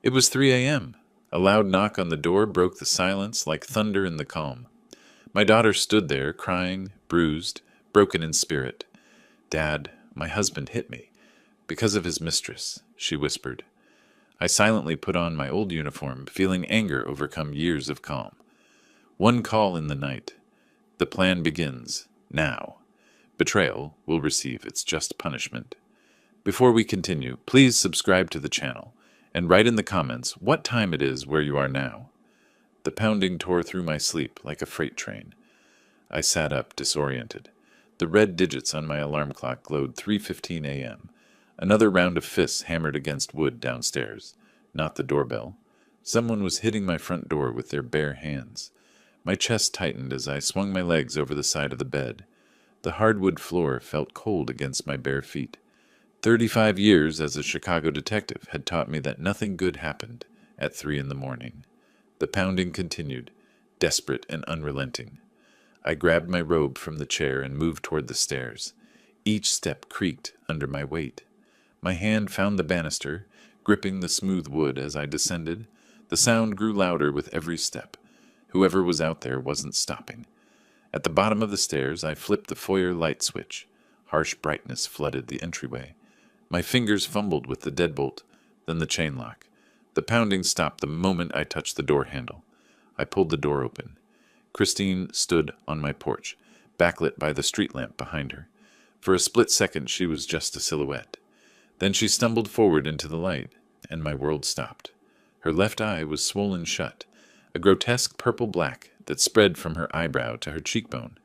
It was 3 a.m. A loud knock on the door broke the silence like thunder in the calm. My daughter stood there, crying, bruised, broken in spirit. "Dad, my husband hit me. Because of his mistress," she whispered. I silently put on my old uniform, feeling anger overcome years of calm. One call in the night. The plan begins. Now. Betrayal will receive its just punishment. Before we continue, please subscribe to the channel and write in the comments what time it is where you are now. The pounding tore through my sleep like a freight train. I sat up, disoriented. The red digits on my alarm clock glowed 3:15 a.m. Another round of fists hammered against wood downstairs. Not the doorbell. Someone was hitting my front door with their bare hands. My chest tightened as I swung my legs over the side of the bed. The hardwood floor felt cold against my bare feet. 35 years as a Chicago detective had taught me that nothing good happened at 3 in the morning. The pounding continued, desperate and unrelenting. I grabbed my robe from the chair and moved toward the stairs. Each step creaked under my weight. My hand found the banister, gripping the smooth wood as I descended. The sound grew louder with every step. Whoever was out there wasn't stopping. At the bottom of the stairs, I flipped the foyer light switch. Harsh brightness flooded the entryway. My fingers fumbled with the deadbolt, then the chain lock. The pounding stopped the moment I touched the door handle. I pulled the door open. Christine stood on my porch, backlit by the street lamp behind her. For a split second, she was just a silhouette. Then she stumbled forward into the light, and my world stopped. Her left eye was swollen shut, a grotesque purple-black that spread from her eyebrow to her cheekbone.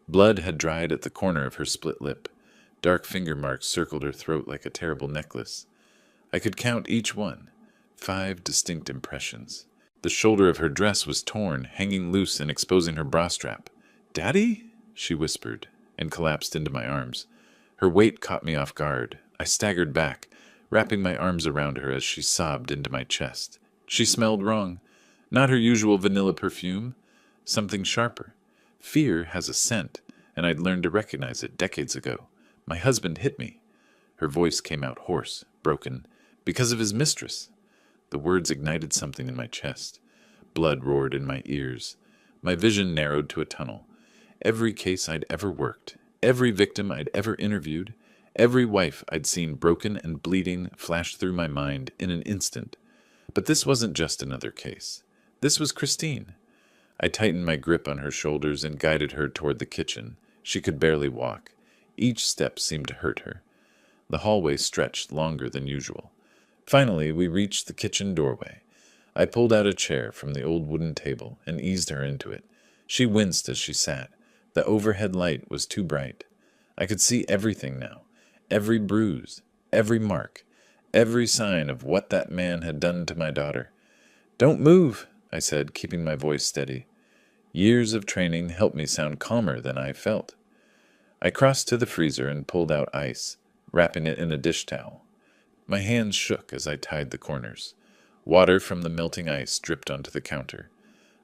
Blood had dried at the corner of her split lip. Dark finger marks circled her throat like a terrible necklace. I could count each one. 5 distinct impressions. The shoulder of her dress was torn, hanging loose and exposing her bra strap. "Daddy?" she whispered, and collapsed into my arms. Her weight caught me off guard. I staggered back, wrapping my arms around her as she sobbed into my chest. She smelled wrong. Not her usual vanilla perfume. Something sharper. Fear has a scent, and I'd learned to recognize it decades ago. My husband hit me. Her voice came out hoarse, broken. Because of his mistress. The words ignited something in my chest. Blood roared in my ears. My vision narrowed to a tunnel. Every case I'd ever worked, every victim I'd ever interviewed, every wife I'd seen broken and bleeding flashed through my mind in an instant. But this wasn't just another case. This was Christine. I tightened my grip on her shoulders and guided her toward the kitchen. She could barely walk. Each step seemed to hurt her. The hallway stretched longer than usual. Finally, we reached the kitchen doorway. I pulled out a chair from the old wooden table and eased her into it. She winced as she sat. The overhead light was too bright. I could see everything now. Every bruise, every mark, every sign of what that man had done to my daughter. "Don't move," I said, keeping my voice steady. Years of training helped me sound calmer than I felt. I crossed to the freezer and pulled out ice, wrapping it in a dish towel. My hands shook as I tied the corners. Water from the melting ice dripped onto the counter.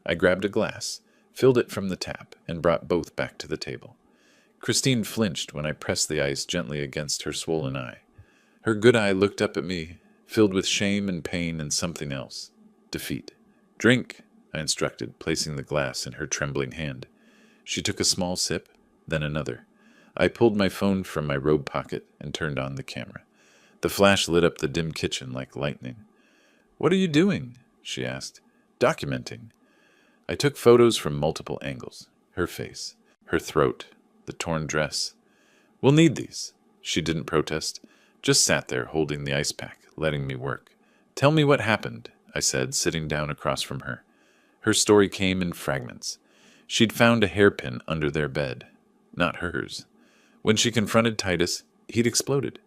I grabbed a glass, filled it from the tap, and brought both back to the table. Christine flinched when I pressed the ice gently against her swollen eye. Her good eye looked up at me, filled with shame and pain and something else. Defeat. "Drink," I instructed, placing the glass in her trembling hand. She took a small sip, then another. I pulled my phone from my robe pocket and turned on the camera. The flash lit up the dim kitchen like lightning. "What are you doing?" she asked. "Documenting." I took photos from multiple angles. Her face, her throat, the torn dress. "We'll need these." She didn't protest, just sat there holding the ice pack, letting me work. "Tell me what happened," I said, sitting down across from her. Her story came in fragments. She'd found a hairpin under their bed. Not hers. When she confronted Titus, he'd exploded.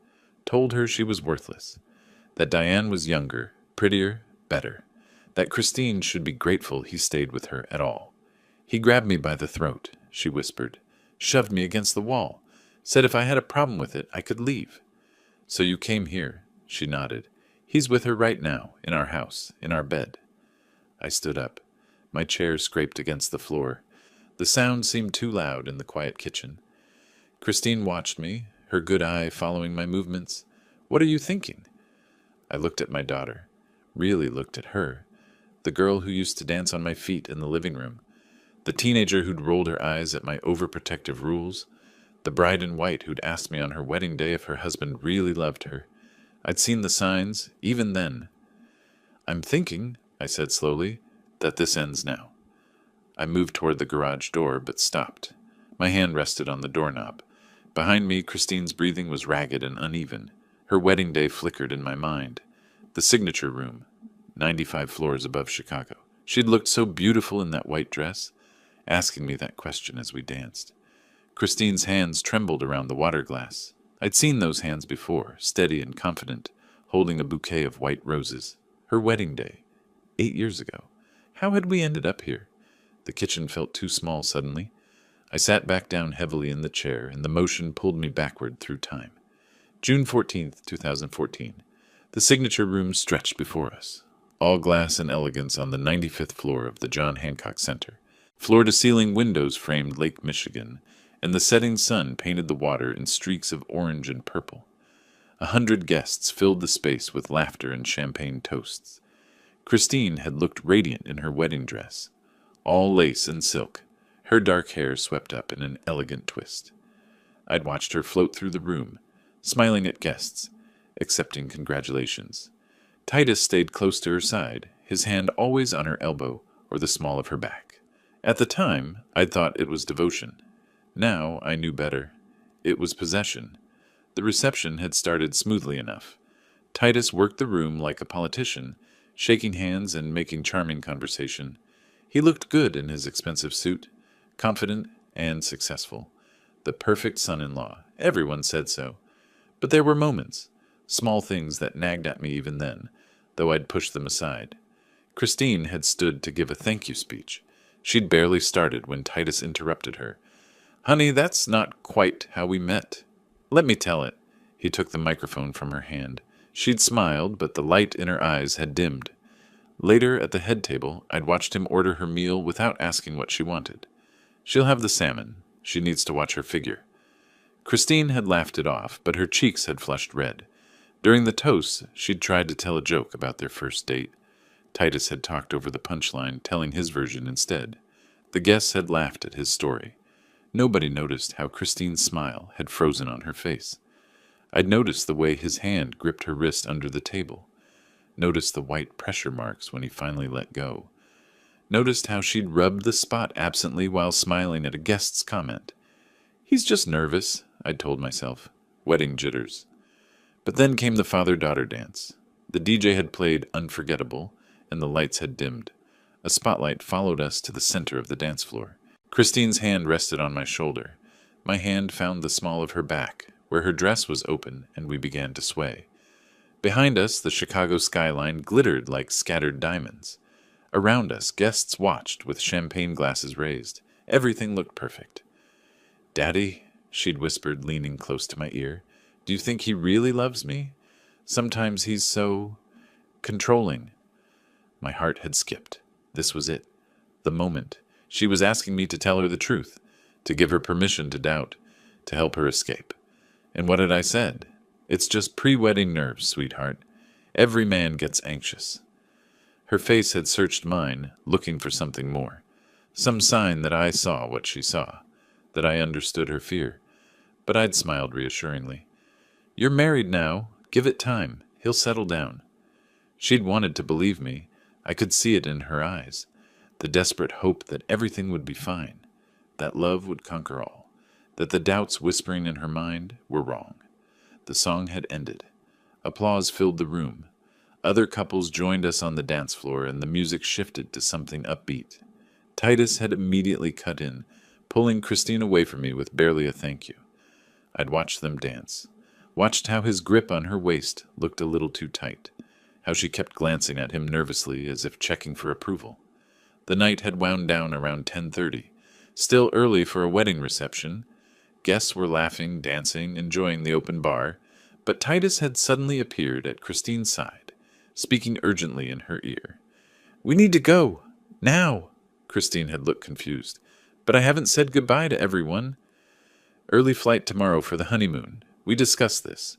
Told her she was worthless. That Diane was younger, prettier, better. That Christine should be grateful he stayed with her at all. "He grabbed me by the throat," she whispered. "Shoved me against the wall. Said if I had a problem with it, I could leave." "So you came here," she nodded. "He's with her right now, in our house, in our bed." I stood up. My chair scraped against the floor. The sound seemed too loud in the quiet kitchen. Christine watched me, her good eye following my movements. "What are you thinking?" I looked at my daughter. really looked at her, the girl who used to dance on my feet in the living room, the teenager who'd rolled her eyes at my overprotective rules, the bride in white who'd asked me on her wedding day if her husband really loved her. I'd seen the signs, even then. "I'm thinking," I said slowly, "that this ends now." I moved toward the garage door, but stopped. My hand rested on the doorknob. Behind me, Christine's breathing was ragged and uneven. Her wedding day flickered in my mind. The signature room, 95 floors above Chicago. She'd looked so beautiful in that white dress, asking me that question as we danced. Christine's hands trembled around the water glass. I'd seen those hands before, steady and confident, holding a bouquet of white roses. Her wedding day, 8 years ago. How had we ended up here? The kitchen felt too small suddenly. I sat back down heavily in the chair, and the motion pulled me backward through time. June 14th, 2014. The signature room stretched before us. All glass and elegance on the 95th floor of the John Hancock Center. Floor-to-ceiling windows framed Lake Michigan, and the setting sun painted the water in streaks of orange and purple. 100 guests filled the space with laughter and champagne toasts. Christine had looked radiant in her wedding dress, all lace and silk, her dark hair swept up in an elegant twist. I'd watched her float through the room, smiling at guests, accepting congratulations. Titus stayed close to her side, his hand always on her elbow or the small of her back. At the time, I'd thought it was devotion. Now I knew better. It was possession. The reception had started smoothly enough. Titus worked the room like a politician, shaking hands and making charming conversation. He looked good in his expensive suit, confident and successful. The perfect son-in-law. Everyone said so. But there were moments, small things that nagged at me even then, though I'd pushed them aside. Christine had stood to give a thank you speech. She'd barely started when Titus interrupted her. "Honey, that's not quite how we met." "Let me tell it." He took the microphone from her hand. She'd smiled, but the light in her eyes had dimmed. Later, at the head table, I'd watched him order her meal without asking what she wanted. "She'll have the salmon. She needs to watch her figure." Christine had laughed it off, but her cheeks had flushed red. During the toasts, she'd tried to tell a joke about their first date. Titus had talked over the punchline, telling his version instead. The guests had laughed at his story. Nobody noticed how Christine's smile had frozen on her face. I'd noticed the way his hand gripped her wrist under the table. Noticed the white pressure marks when he finally let go. Noticed how she'd rubbed the spot absently while smiling at a guest's comment. "He's just nervous," I'd told myself. Wedding jitters. But then came the father-daughter dance. The DJ had played Unforgettable, and the lights had dimmed. A spotlight followed us to the center of the dance floor. Christine's hand rested on my shoulder. My hand found the small of her back, where her dress was open, and we began to sway. Behind us, the Chicago skyline glittered like scattered diamonds. Around us, guests watched with champagne glasses raised. Everything looked perfect. "Daddy," she'd whispered, leaning close to my ear, "do you think he really loves me? Sometimes he's so controlling." My heart had skipped. This was it. The moment. She was asking me to tell her the truth, to give her permission to doubt, to help her escape. And what had I said? "It's just pre-wedding nerves, sweetheart. Every man gets anxious." Her face had searched mine, looking for something more. Some sign that I saw what she saw, that I understood her fear. But I'd smiled reassuringly. "You're married now. Give it time. He'll settle down." She'd wanted to believe me. I could see it in her eyes. The desperate hope that everything would be fine, that love would conquer all, that the doubts whispering in her mind were wrong. The song had ended. Applause filled the room. Other couples joined us on the dance floor, and the music shifted to something upbeat. Titus had immediately cut in, pulling Christine away from me with barely a thank you. I'd watched them dance, watched how his grip on her waist looked a little too tight, how she kept glancing at him nervously as if checking for approval. The night had wound down around 10:30, still early for a wedding reception. Guests were laughing, dancing, enjoying the open bar, but Titus had suddenly appeared at Christine's side, speaking urgently in her ear. "We need to go. Now." Christine had looked confused. "But I haven't said goodbye to everyone." "Early flight tomorrow for the honeymoon. We discussed this."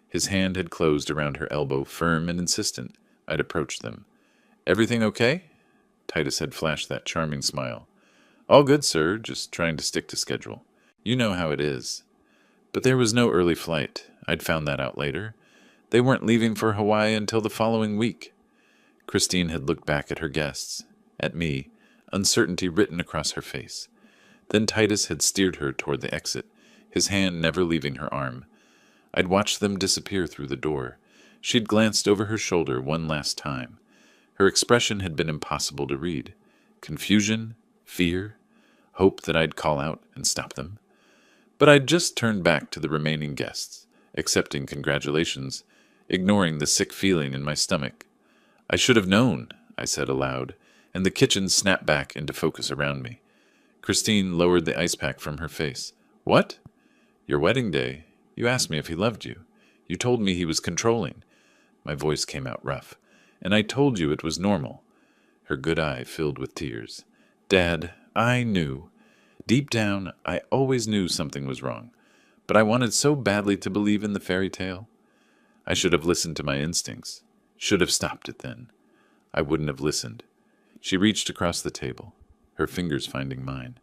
His hand had closed around her elbow, firm and insistent. I'd approached them. "Everything okay?" Titus had flashed that charming smile. "All good, sir, just trying to stick to schedule. You know how it is." But there was no early flight. I'd found that out later. They weren't leaving for Hawaii until the following week. Christine had looked back at her guests, at me, uncertainty written across her face. Then Titus had steered her toward the exit, his hand never leaving her arm. I'd watched them disappear through the door. She'd glanced over her shoulder one last time. Her expression had been impossible to read. Confusion, fear, hope that I'd call out and stop them. But I'd just turned back to the remaining guests, accepting congratulations, ignoring the sick feeling in my stomach. "I should have known," I said aloud, and the kitchen snapped back into focus around me. Christine lowered the ice pack from her face. "What?" "Your wedding day. You asked me if he loved you. You told me he was controlling." My voice came out rough. "And I told you it was normal." Her good eye filled with tears. "Dad, I knew. Deep down, I always knew something was wrong. But I wanted so badly to believe in the fairy tale. I should have listened to my instincts. Should have stopped it then. I wouldn't have listened." She reached across the table, her fingers finding mine.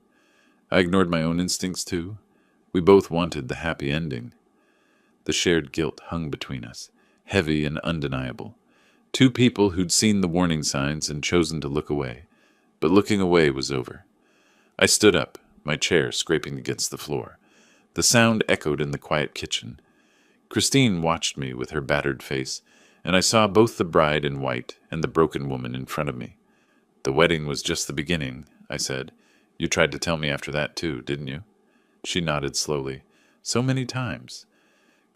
I ignored my own instincts too. We both wanted the happy ending. The shared guilt hung between us, heavy and undeniable. Two people who'd seen the warning signs and chosen to look away. But looking away was over. I stood up, my chair scraping against the floor. The sound echoed in the quiet kitchen. Christine watched me with her battered face, and I saw both the bride in white and the broken woman in front of me. "The wedding was just the beginning," I said. "You tried to tell me after that too, didn't you?" She nodded slowly. "So many times."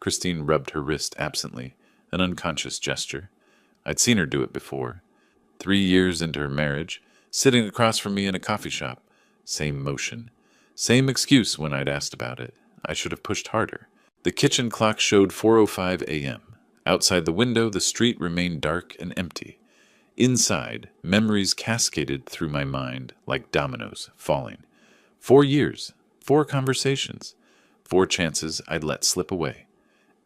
Christine rubbed her wrist absently, an unconscious gesture. I'd seen her do it before. 3 years into her marriage, sitting across from me in a coffee shop. Same motion. Same excuse when I'd asked about it. I should have pushed harder. The kitchen clock showed 4:05 a.m. Outside the window, the street remained dark and empty. Inside, memories cascaded through my mind like dominoes falling. 4 years, 4 conversations, 4 chances I'd let slip away.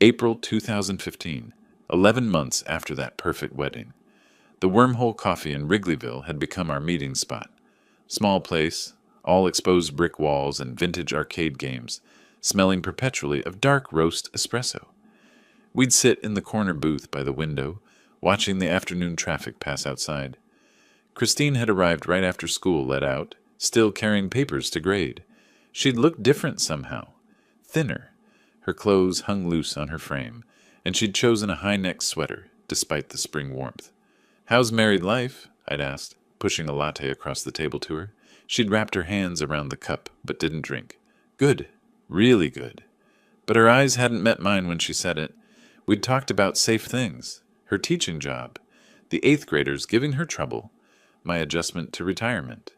April 2015, 11 months after that perfect wedding. The Wormhole Coffee in Wrigleyville had become our meeting spot. Small place, all exposed brick walls and vintage arcade games, smelling perpetually of dark roast espresso. We'd sit in the corner booth by the window, watching the afternoon traffic pass outside. Christine had arrived right after school let out, still carrying papers to grade. She'd looked different somehow, thinner. Her clothes hung loose on her frame, and she'd chosen a high-neck sweater, despite the spring warmth. "How's married life?" I'd asked, pushing a latte across the table to her. She'd wrapped her hands around the cup, but didn't drink. "Good. Really good." But her eyes hadn't met mine when she said it. We'd talked about safe things, her teaching job, the 8th graders giving her trouble, my adjustment to retirement.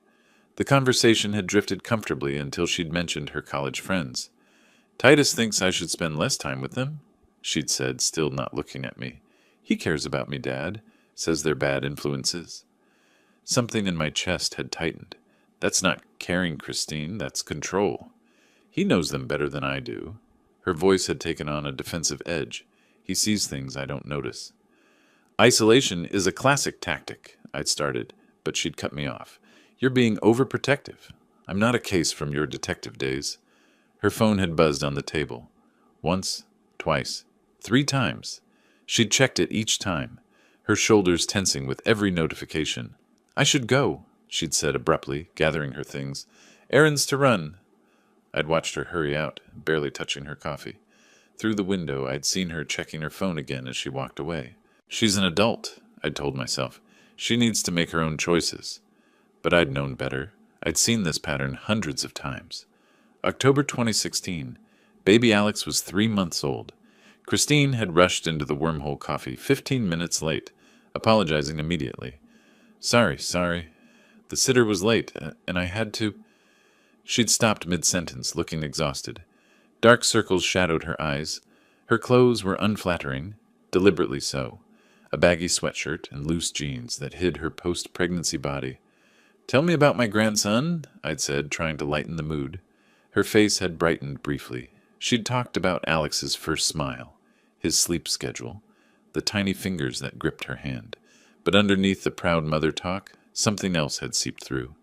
The conversation had drifted comfortably until she'd mentioned her college friends. "Titus thinks I should spend less time with them," she'd said, still not looking at me. "He cares about me, Dad. Says they're bad influences." Something in my chest had tightened. "That's not caring, Christine. That's control. He knows them better than I do." Her voice had taken on a defensive edge. "He sees things I don't notice." "Isolation is a classic tactic," I'd started, but she'd cut me off. "You're being overprotective. I'm not a case from your detective days." Her phone had buzzed on the table. Once, twice, 3 times. She'd checked it each time, her shoulders tensing with every notification. "I should go," she'd said abruptly, gathering her things. "Errands to run." I'd watched her hurry out, barely touching her coffee. Through the window, I'd seen her checking her phone again as she walked away. "She's an adult," I'd told myself. "She needs to make her own choices." But I'd known better. I'd seen this pattern hundreds of times. October 2016. Baby Alex was 3 months old. Christine had rushed into the Wormhole Coffee 15 minutes late, apologizing immediately. Sorry. The sitter was late, and I had to—" She'd stopped mid-sentence, looking exhausted. Dark circles shadowed her eyes. Her clothes were unflattering, deliberately so. A baggy sweatshirt and loose jeans that hid her post-pregnancy body. "Tell me about my grandson," I'd said, trying to lighten the mood. Her face had brightened briefly. She'd talked about Alex's first smile, his sleep schedule, the tiny fingers that gripped her hand. But underneath the proud mother talk, something else had seeped through.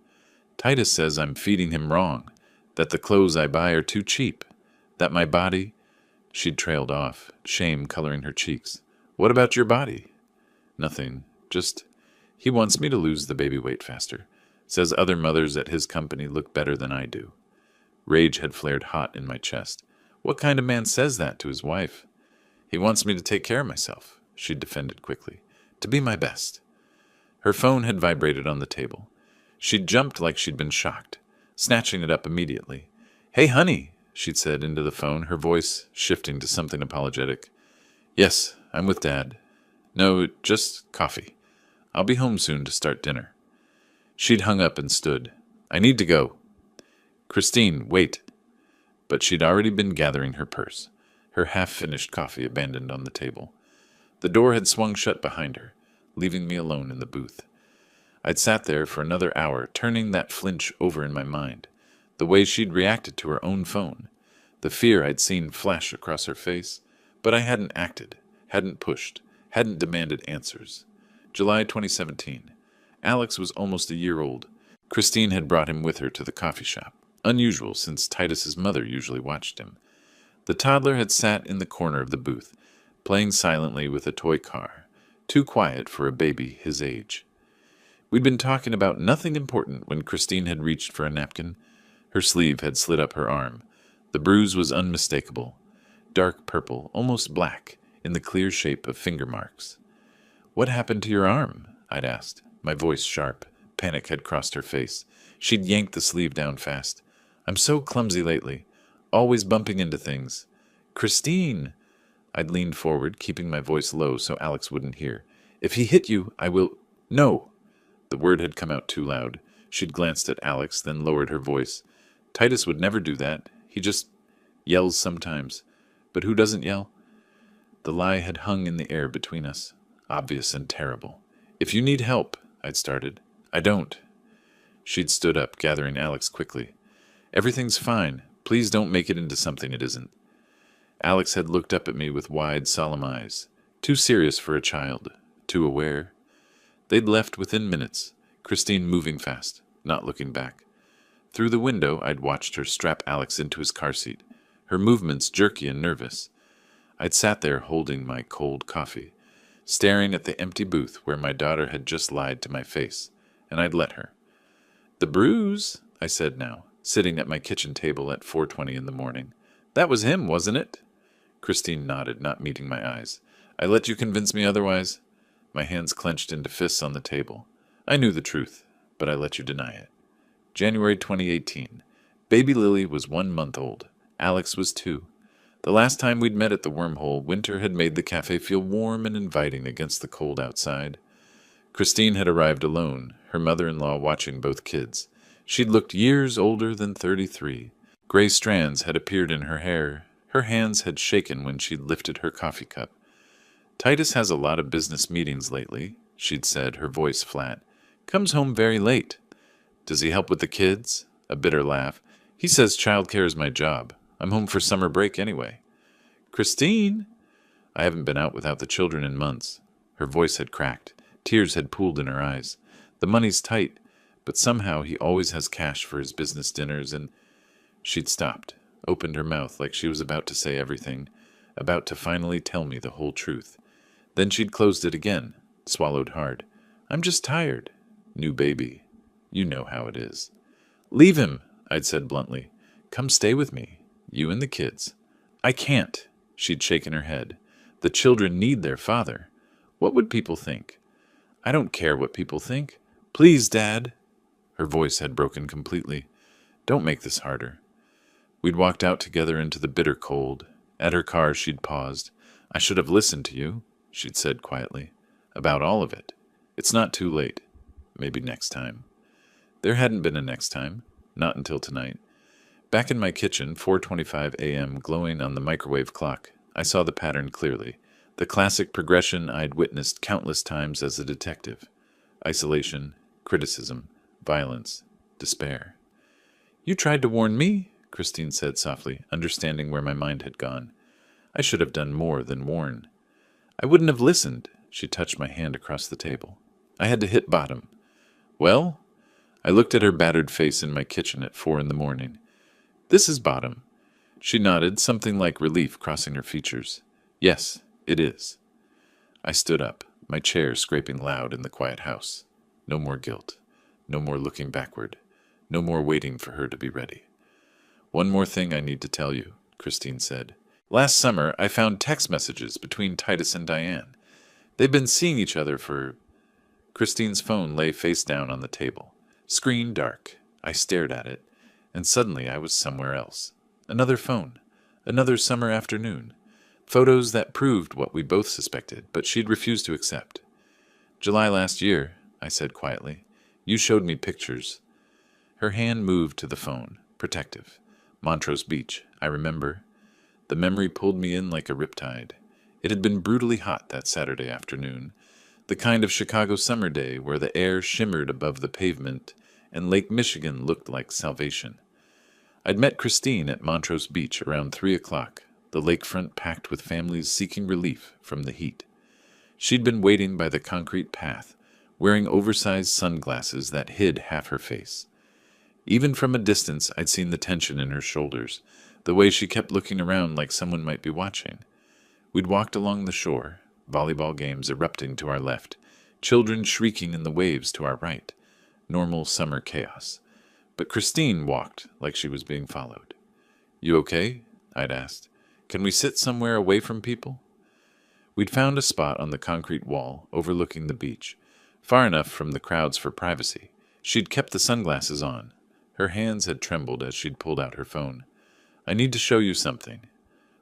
Titus says I'm feeding him wrong, that the clothes I buy are too cheap, that my body... She'd trailed off, shame coloring her cheeks. What about your body? Nothing. Just, he wants me to lose the baby weight faster. Says other mothers at his company look better than I do. Rage had flared hot in my chest. What kind of man says that to his wife? He wants me to take care of myself, she defended quickly. To be my best. Her phone had vibrated on the table. She'd jumped like she'd been shocked, snatching it up immediately. Hey, honey, she'd said into the phone, her voice shifting to something apologetic. Yes, I'm with Dad. No, just coffee. I'll be home soon to start dinner. She'd hung up and stood. I need to go. Christine, wait. But she'd already been gathering her purse, her half-finished coffee abandoned on the table. The door had swung shut behind her, leaving me alone in the booth. I'd sat there for another hour, turning that flinch over in my mind, the way she'd reacted to her own phone, the fear I'd seen flash across her face, but I hadn't acted, hadn't pushed, hadn't demanded answers. July 2017. Alex was almost a year old. Christine had brought him with her to the coffee shop, unusual since Titus's mother usually watched him. The toddler had sat in the corner of the booth, playing silently with a toy car, too quiet for a baby his age. We'd been talking about nothing important when Christine had reached for a napkin. Her sleeve had slid up her arm. The bruise was unmistakable, dark purple, almost black, in the clear shape of finger marks. What happened to your arm? I'd asked, my voice sharp. Panic had crossed her face. She'd yanked the sleeve down fast. I'm so clumsy lately, always bumping into things. Christine! I'd leaned forward, keeping my voice low so Alex wouldn't hear. If he hit you, I will... No! The word had come out too loud. She'd glanced at Alex, then lowered her voice. Titus would never do that. He just yells sometimes. But who doesn't yell? The lie had hung in the air between us, obvious and terrible. If you need help, I'd started. I don't. She'd stood up, gathering Alex quickly. Everything's fine. Please don't make it into something it isn't. Alex had looked up at me with wide, solemn eyes. Too serious for a child. Too aware. They'd left within minutes, Christine moving fast, not looking back. Through the window, I'd watched her strap Alex into his car seat, her movements jerky and nervous. I'd sat there holding my cold coffee, staring at the empty booth where my daughter had just lied to my face, and I'd let her. The Bruise, I said now, sitting at my kitchen table at 4:20 in the morning. That was him, wasn't it? Christine nodded, not meeting my eyes. I let you convince me otherwise? My hands clenched into fists on the table. I knew the truth, but I let you deny it. January 2018. Baby Lily was 1 month old. Alex was 2. The last time we'd met at the wormhole, winter had made the cafe feel warm and inviting against the cold outside. Christine had arrived alone, her mother-in-law watching both kids. She'd looked years older than 33. Gray strands had appeared in her hair. Her hands had shaken when she'd lifted her coffee cup. Titus has a lot of business meetings lately, she'd said, her voice flat. Comes home very late. Does he help with the kids? A bitter laugh. He says childcare is my job. I'm home for summer break anyway. Christine! I haven't been out without the children in months. Her voice had cracked. Tears had pooled in her eyes. The money's tight, but somehow he always has cash for his business dinners, and... She'd stopped, opened her mouth like she was about to say everything, about to finally tell me the whole truth. Then she'd closed it again, swallowed hard. I'm just tired. New baby. You know how it is. Leave him, I'd said bluntly. Come stay with me, you and the kids. I can't, she'd shaken her head. The children need their father. What would people think? I don't care what people think. Please, Dad. Her voice had broken completely. Don't make this harder. We'd walked out together into the bitter cold. At her car, she'd paused. I should have listened to you, she'd said quietly. About all of it. It's not too late. Maybe next time. There hadn't been a next time. Not until tonight. Back in my kitchen, 4:25 a.m., glowing on the microwave clock, I saw the pattern clearly. The classic progression I'd witnessed countless times as a detective. Isolation, criticism, violence, despair. You tried to warn me, Christine said softly, understanding where my mind had gone. I should have done more than warn. I wouldn't have listened. She touched my hand across the table. I had to hit bottom. Well? I looked at her battered face in my kitchen at 4 in the morning. This is bottom. She nodded, something like relief crossing her features. Yes, it is. I stood up, my chair scraping loud in the quiet house. No more guilt. No more looking backward. No more waiting for her to be ready. One more thing I need to tell you, Christine said. Last summer, I found text messages between Titus and Diane. They've been seeing each other for... Christine's phone lay face down on the table. Screen dark. I stared at it, and suddenly I was somewhere else. Another phone. Another summer afternoon. Photos that proved what we both suspected, but she'd refused to accept. July last year, I said quietly. You showed me pictures. Her hand moved to the phone, protective. Montrose Beach, I remember. The memory pulled me in like a riptide. It had been brutally hot that Saturday afternoon, the kind of Chicago summer day where the air shimmered above the pavement and Lake Michigan looked like salvation. I'd met Christine at Montrose Beach around 3 o'clock, the lakefront packed with families seeking relief from the heat. She'd been waiting by the concrete path, wearing oversized sunglasses that hid half her face. Even from a distance, I'd seen the tension in her shoulders, the way she kept looking around like someone might be watching. We'd walked along the shore, volleyball games erupting to our left, children shrieking in the waves to our right. Normal summer chaos. But Christine walked like she was being followed. You okay? I'd asked. Can we sit somewhere away from people? We'd found a spot on the concrete wall overlooking the beach, far enough from the crowds for privacy. She'd kept the sunglasses on. Her hands had trembled as she'd pulled out her phone. I need to show you something.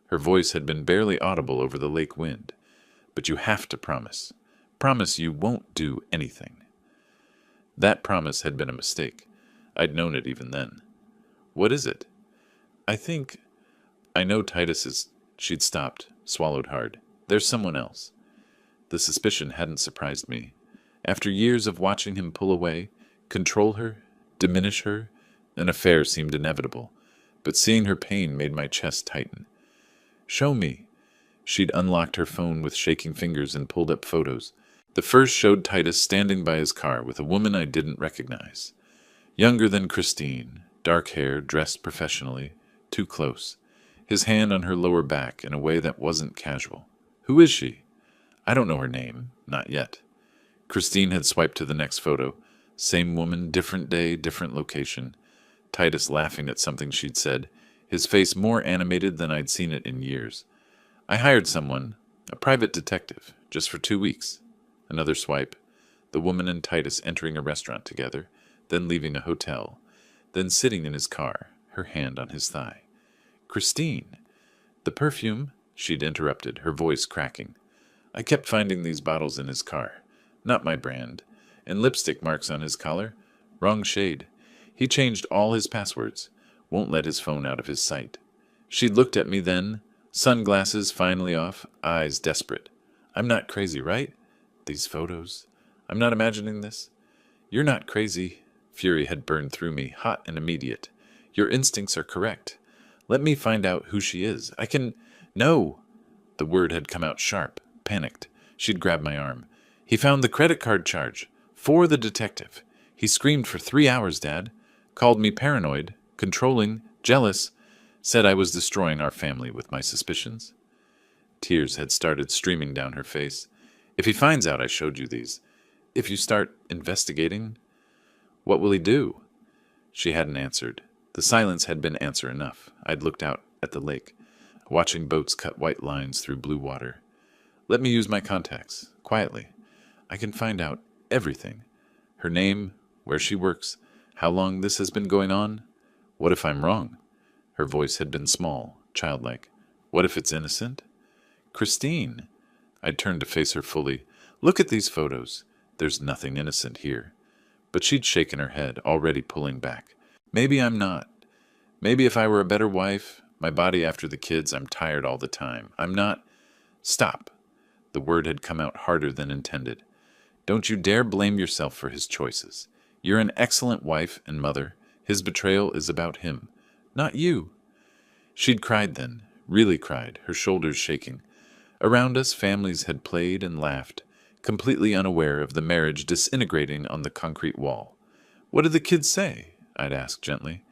Her voice had been barely audible over the lake wind. But you have to promise. Promise you won't do anything. That promise had been a mistake. I'd known it even then. What is it? I know Titus is... She'd stopped, swallowed hard. There's someone else. The suspicion hadn't surprised me. After years of watching him pull away, control her, diminish her, an affair seemed inevitable. But seeing her pain made my chest tighten. Show me. She'd unlocked her phone with shaking fingers and pulled up photos. The first showed Titus standing by his car with a woman I didn't recognize. Younger than Christine, dark hair, dressed professionally, too close. His hand on her lower back in a way that wasn't casual. Who is she? I don't know her name, not yet. Christine had swiped to the next photo. Same woman, different day, different location. Titus laughing at something she'd said, his face more animated than I'd seen it in years. I hired someone, a private detective, just for 2 weeks. Another swipe. The woman and Titus entering a restaurant together, then leaving a hotel, then sitting in his car, her hand on his thigh. Christine! The perfume, she'd interrupted, her voice cracking. I kept finding these bottles in his car. Not my brand. And lipstick marks on his collar. Wrong shade. He changed all his passwords. Won't let his phone out of his sight. She'd looked at me then, sunglasses finally off, eyes desperate. I'm not crazy, right? These photos. I'm not imagining this. You're not crazy. Fury had burned through me, hot and immediate. Your instincts are correct. Let me find out who she is. I can... No! The word had come out sharp, panicked. She'd grabbed my arm. He found the credit card charge. For the detective. He screamed for 3 hours, Dad. Called me paranoid, controlling, jealous. Said I was destroying our family with my suspicions. Tears had started streaming down her face. If he finds out I showed you these, if you start investigating, what will he do? She hadn't answered. The silence had been answer enough. I'd looked out at the lake, watching boats cut white lines through blue water. Let me use my contacts, quietly. I can find out everything. Her name, where she works, how long this has been going on. What if I'm wrong? Her voice had been small, childlike. What if it's innocent? Christine! I'd turned to face her fully. Look at these photos. There's nothing innocent here. But she'd shaken her head, already pulling back. Maybe I'm not. Maybe if I were a better wife, my body after the kids, I'm tired all the time. I'm not... Stop. The word had come out harder than intended. Don't you dare blame yourself for his choices. You're an excellent wife and mother. His betrayal is about him, not you. She'd cried then, really cried, her shoulders shaking. Around us, families had played and laughed, completely unaware of the marriage disintegrating on the concrete wall. "What did the kids say?" I'd ask gently.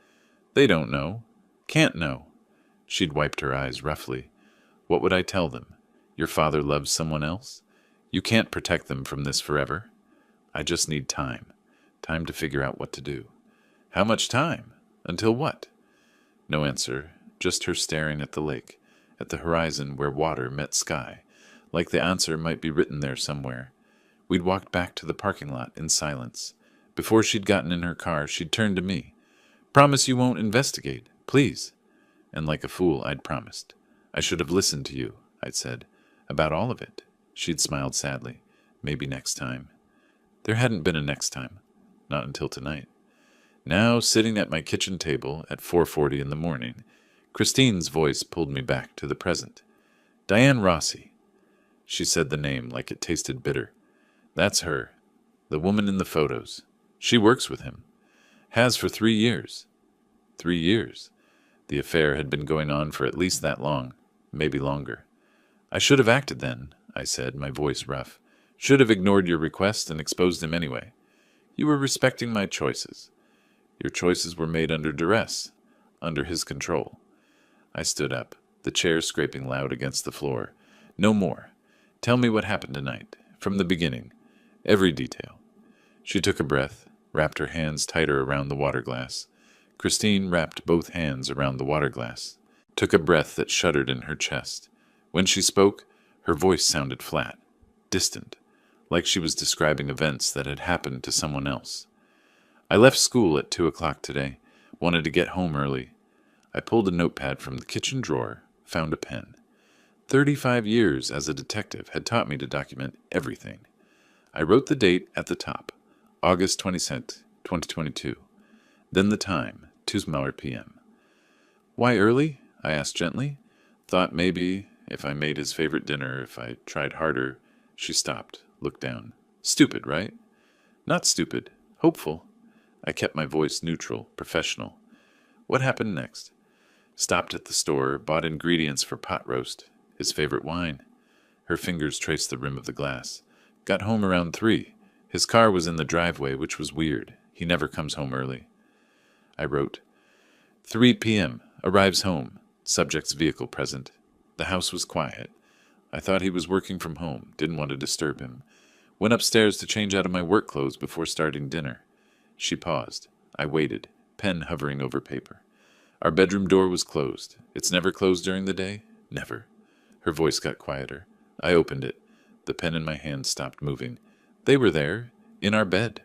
"They don't know. Can't know." She'd wiped her eyes roughly. "What would I tell them? Your father loves someone else? You can't protect them from this forever. I just need time. Time to figure out what to do." "How much time? Until what?" No answer, just her staring at the lake, at the horizon where water met sky, like the answer might be written there somewhere. We'd walked back to the parking lot in silence. Before she'd gotten in her car, she'd turned to me. "Promise you won't investigate, please." And like a fool, I'd promised. "I should have listened to you," I'd said. "About all of it." She'd smiled sadly. "Maybe next time." There hadn't been a next time. Not until tonight. Now, sitting at my kitchen table at 4:40 in the morning, Christine's voice pulled me back to the present. "Diane Rossi." She said the name like it tasted bitter. "That's her. The woman in the photos. She works with him. Has for 3 years." 3 years. The affair had been going on for at least that long, maybe longer. "I should have acted then," I said, my voice rough. "Should have ignored your request and exposed him anyway. You were respecting my choices. Your choices were made under duress, under his control." I stood up, the chair scraping loud against the floor. "No more. Tell me what happened tonight, from the beginning. Every detail." She took a breath, wrapped her hands tighter around the water glass. Christine wrapped both hands around the water glass, took a breath that shuddered in her chest. When she spoke, her voice sounded flat, distant, like she was describing events that had happened to someone else. "I left school at 2 o'clock today. Wanted to get home early. I pulled a notepad from the kitchen drawer, found a pen. 35 years as a detective had taught me to document everything. I wrote the date at the top, August 22nd, 2022. Then the time, 2 p.m. "Why early?" I asked gently. Thought maybe if I made his favorite dinner, if I tried harder. She stopped, looked down. "Stupid, right?" "Not stupid. Hopeful." I kept my voice neutral, professional. "What happened next?" "Stopped at the store, bought ingredients for pot roast, his favorite wine." Her fingers traced the rim of the glass. "Got home around 3. His car was in the driveway, which was weird. He never comes home early." I wrote, 3 p.m. Arrives home. Subject's vehicle present. The house was quiet. I thought he was working from home, didn't want to disturb him. Went upstairs to change out of my work clothes before starting dinner." She paused. I waited, pen hovering over paper. "Our bedroom door was closed. It's never closed during the day?" "Never." Her voice got quieter. I opened it. The pen in my hand stopped moving. "They were there, in our bed,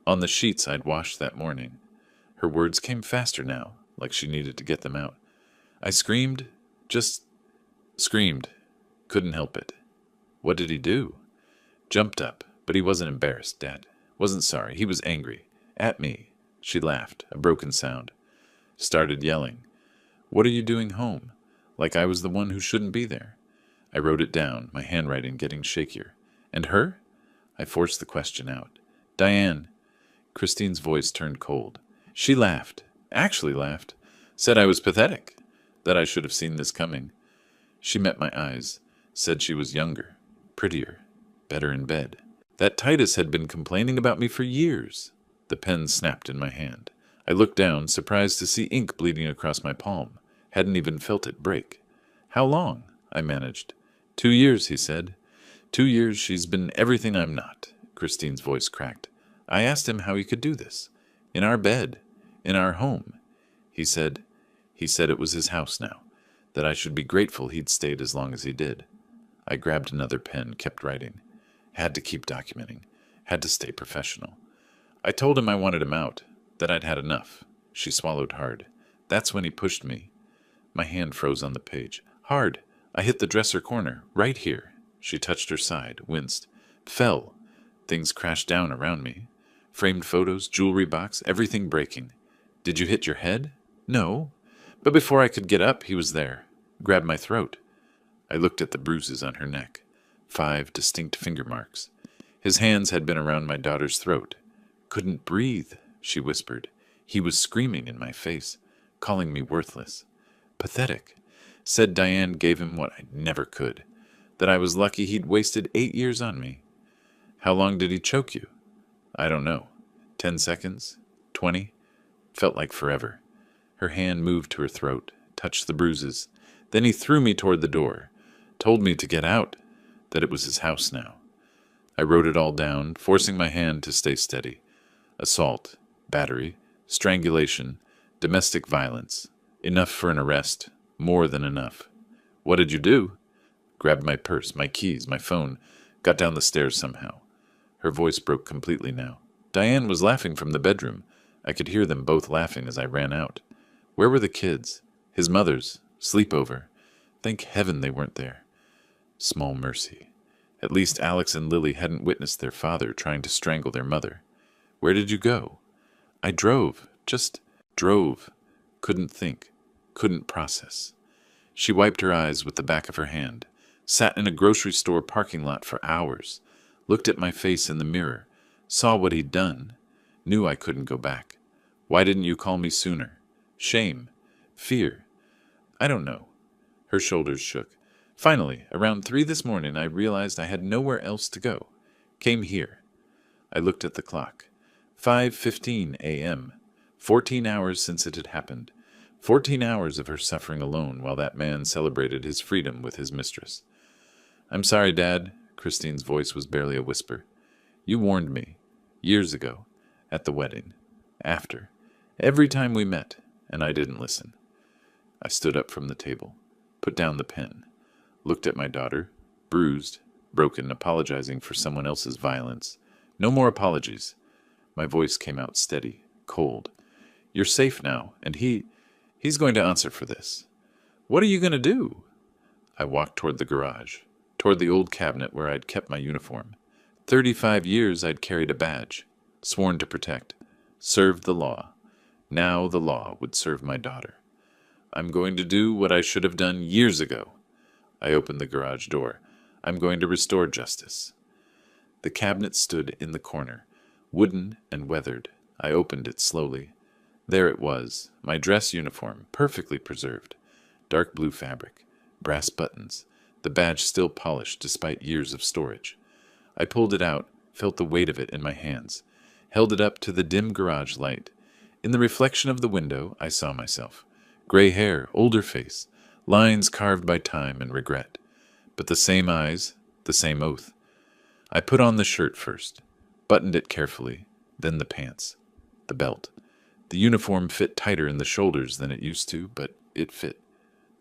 on the sheets I'd washed that morning." Her words came faster now, like she needed to get them out. "I screamed, just screamed. Couldn't help it." "What did he do?" "Jumped up, but he wasn't embarrassed, Dad. Wasn't sorry. He was angry. At me." She laughed, a broken sound. "Started yelling. 'What are you doing home?' Like I was the one who shouldn't be there." I wrote it down, my handwriting getting shakier. "And her?" I forced the question out. "Diane." Christine's voice turned cold. She laughed, actually laughed, said I was pathetic, that I should have seen this coming. She met my eyes, said she was younger, prettier, better in bed. That Titus had been complaining about me for years. The pen snapped in my hand. I looked down, surprised to see ink bleeding across my palm. Hadn't even felt it break. "How long?" I managed. 2 years, he said. 2 years she's been everything I'm not. Christine's voice cracked. I asked him how he could do this. In our bed. In our home. He said it was his house now, that I should be grateful he'd stayed as long as he did. I grabbed another pen, kept writing. Had to keep documenting. Had to stay professional. I told him I wanted him out, that I'd had enough. She swallowed hard. That's when he pushed me. My hand froze on the page. Hard. I hit the dresser corner, right here. She touched her side, winced. Fell. Things crashed down around me. Framed photos, jewelry box, everything breaking. Did you hit your head? No. But before I could get up, he was there. Grabbed my throat. I looked at the bruises on her neck. 5 distinct finger marks. His hands had been around my daughter's throat. Couldn't breathe, she whispered. He was screaming in my face, calling me worthless. Pathetic. Said Diane gave him what I never could. That I was lucky he'd wasted 8 years on me. How long did he choke you? I don't know. 10 seconds? 20? Felt like forever. Her hand moved to her throat, touched the bruises. Then he threw me toward the door, told me to get out, that it was his house now. I wrote it all down, forcing my hand to stay steady. Assault, battery, strangulation, domestic violence. Enough for an arrest. More than enough. What did you do? Grabbed my purse, my keys, my phone, got down the stairs somehow. Her voice broke completely now. Diane was laughing from the bedroom. I could hear them both laughing as I ran out. Where were the kids? His mother's. Sleepover. Thank heaven they weren't there. Small mercy. At least Alex and Lily hadn't witnessed their father trying to strangle their mother. Where did you go? I drove. Just drove. Couldn't think. Couldn't process. She wiped her eyes with the back of her hand. Sat in a grocery store parking lot for hours. Looked at my face in the mirror. Saw what he'd done. Knew I couldn't go back. Why didn't you call me sooner? Shame. Fear. I don't know. Her shoulders shook. Finally, around 3 this morning, I realized I had nowhere else to go. Came here. I looked at the clock. 5:15 a.m. 14 hours since it had happened. 14 hours of her suffering alone while that man celebrated his freedom with his mistress. I'm sorry, Dad. Christine's voice was barely a whisper. You warned me. Years ago. At the wedding. After. Every time we met. And I didn't listen. I stood up from the table. Put down the pen. Looked at my daughter. Bruised. Broken. Apologizing for someone else's violence. No more apologies. My voice came out steady. Cold. You're safe now. And he's going to answer for this. What are you going to do? I walked toward the garage. Toward the old cabinet where I'd kept my uniform. 35 years I'd carried a badge. Sworn to protect. Served the law. Now the law would serve my daughter. I'm going to do what I should have done years ago. I opened the garage door. I'm going to restore justice. The cabinet stood in the corner, wooden and weathered. I opened it slowly. There it was, my dress uniform, perfectly preserved. Dark blue fabric, brass buttons, the badge still polished despite years of storage. I pulled it out, felt the weight of it in my hands, held it up to the dim garage light. In the reflection of the window, I saw myself. Gray hair, older face, lines carved by time and regret. But the same eyes, the same oath. I put on the shirt first, buttoned it carefully, then the pants, the belt. The uniform fit tighter in the shoulders than it used to, but it fit.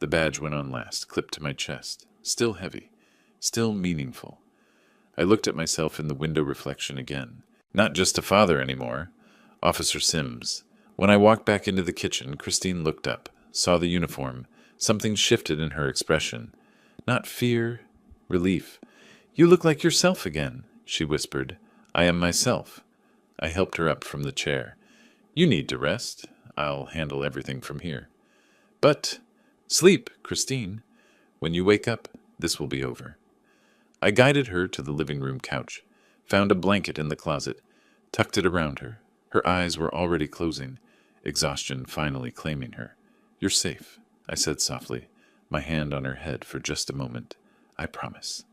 The badge went on last, clipped to my chest, still heavy, still meaningful. I looked at myself in the window reflection again. Not just a father anymore. Officer Sims. When I walked back into the kitchen, Christine looked up, saw the uniform. Something shifted in her expression. Not fear, relief. You look like yourself again, she whispered. I am myself. I helped her up from the chair. You need to rest. I'll handle everything from here. But sleep, Christine. When you wake up, this will be over. I guided her to the living room couch, found a blanket in the closet, tucked it around her. Her eyes were already closing, exhaustion finally claiming her. You're safe, I said softly, my hand on her head for just a moment. I promise.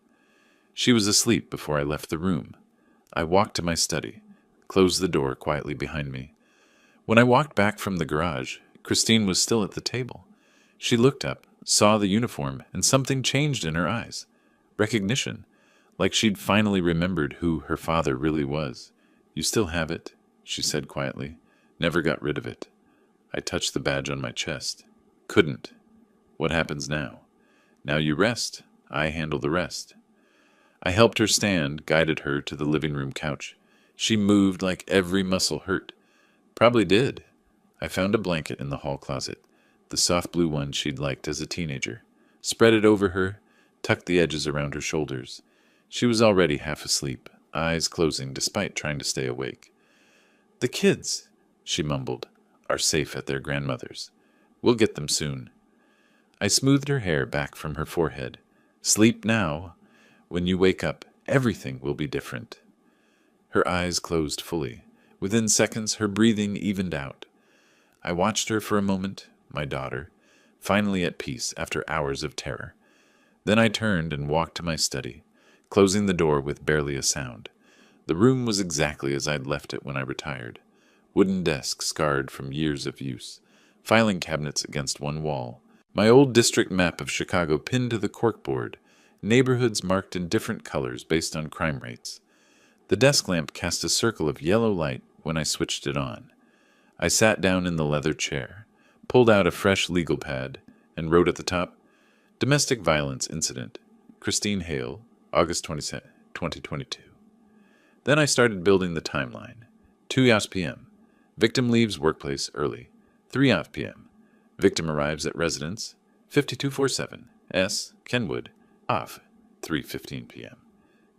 She was asleep before I left the room. I walked to my study, closed the door quietly behind me. When I walked back from the garage, Christine was still at the table. She looked up, saw the uniform, and something changed in her eyes. Recognition, like she'd finally remembered who her father really was. You still have it, she said quietly. Never got rid of it. I touched the badge on my chest. Couldn't. What happens now? Now you rest. I handle the rest. I helped her stand, guided her to the living room couch. She moved like every muscle hurt. Probably did. I found a blanket in the hall closet, the soft blue one she'd liked as a teenager. Spread it over her, tucked the edges around her shoulders. She was already half asleep, eyes closing despite trying to stay awake. The kids, she mumbled, are safe at their grandmother's. We'll get them soon. I smoothed her hair back from her forehead. Sleep now. When you wake up, everything will be different. Her eyes closed fully. Within seconds, her breathing evened out. I watched her for a moment, my daughter, finally at peace after hours of terror. Then I turned and walked to my study, closing the door with barely a sound. The room was exactly as I'd left it when I retired. Wooden desk scarred from years of use. Filing cabinets against one wall. My old district map of Chicago pinned to the corkboard. Neighborhoods marked in different colors based on crime rates. The desk lamp cast a circle of yellow light when I switched it on. I sat down in the leather chair, pulled out a fresh legal pad, and wrote at the top, Domestic Violence Incident, Christine Hale, August 22, 2022. Then I started building the timeline. 2 p.m. Victim leaves workplace early. 3 p.m. Victim arrives at residence. 5247 S. Kenwood. Off. 3:15 p.m.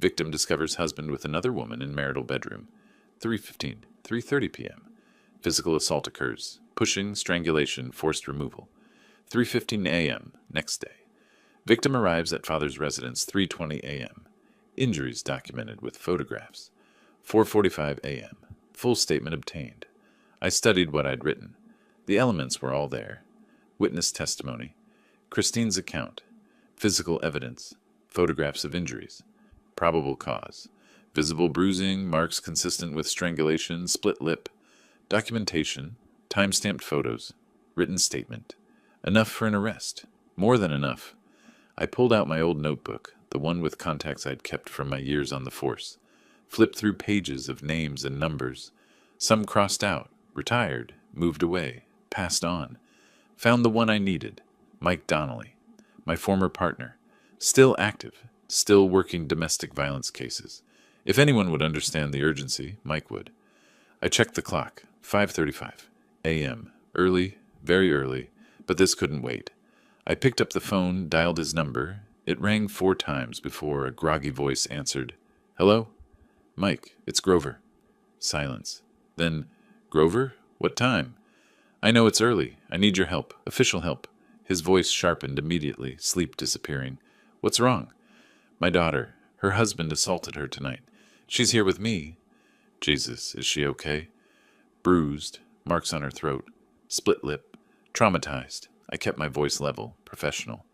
Victim discovers husband with another woman in marital bedroom. 3:30 p.m. Physical assault occurs. Pushing, strangulation, forced removal. 3:15 a.m. Next day. Victim arrives at father's residence. 3:20 a.m. Injuries documented with photographs. 4:45 a.m. Full statement obtained. I studied what I'd written. The elements were all there. Witness testimony. Christine's account. Physical evidence. Photographs of injuries. Probable cause. Visible bruising, marks consistent with strangulation, split lip. Documentation. Time-stamped photos. Written statement. Enough for an arrest. More than enough. I pulled out my old notebook, the one with contacts I'd kept from my years on the force. Flipped through pages of names and numbers. Some crossed out, retired, moved away, passed on. Found the one I needed, Mike Donnelly, my former partner. Still active, still working domestic violence cases. If anyone would understand the urgency, Mike would. I checked the clock, 5:35 a.m. Early, very early, but this couldn't wait. I picked up the phone, dialed his number. It rang 4 times before a groggy voice answered. Hello? Mike, it's Grover. Silence. Then, Grover? What time? I know it's early. I need your help. Official help. His voice sharpened immediately, sleep disappearing. What's wrong? My daughter. Her husband assaulted her tonight. She's here with me. Jesus, is she okay? Bruised, marks on her throat, split lip, traumatized. I kept my voice level, professional.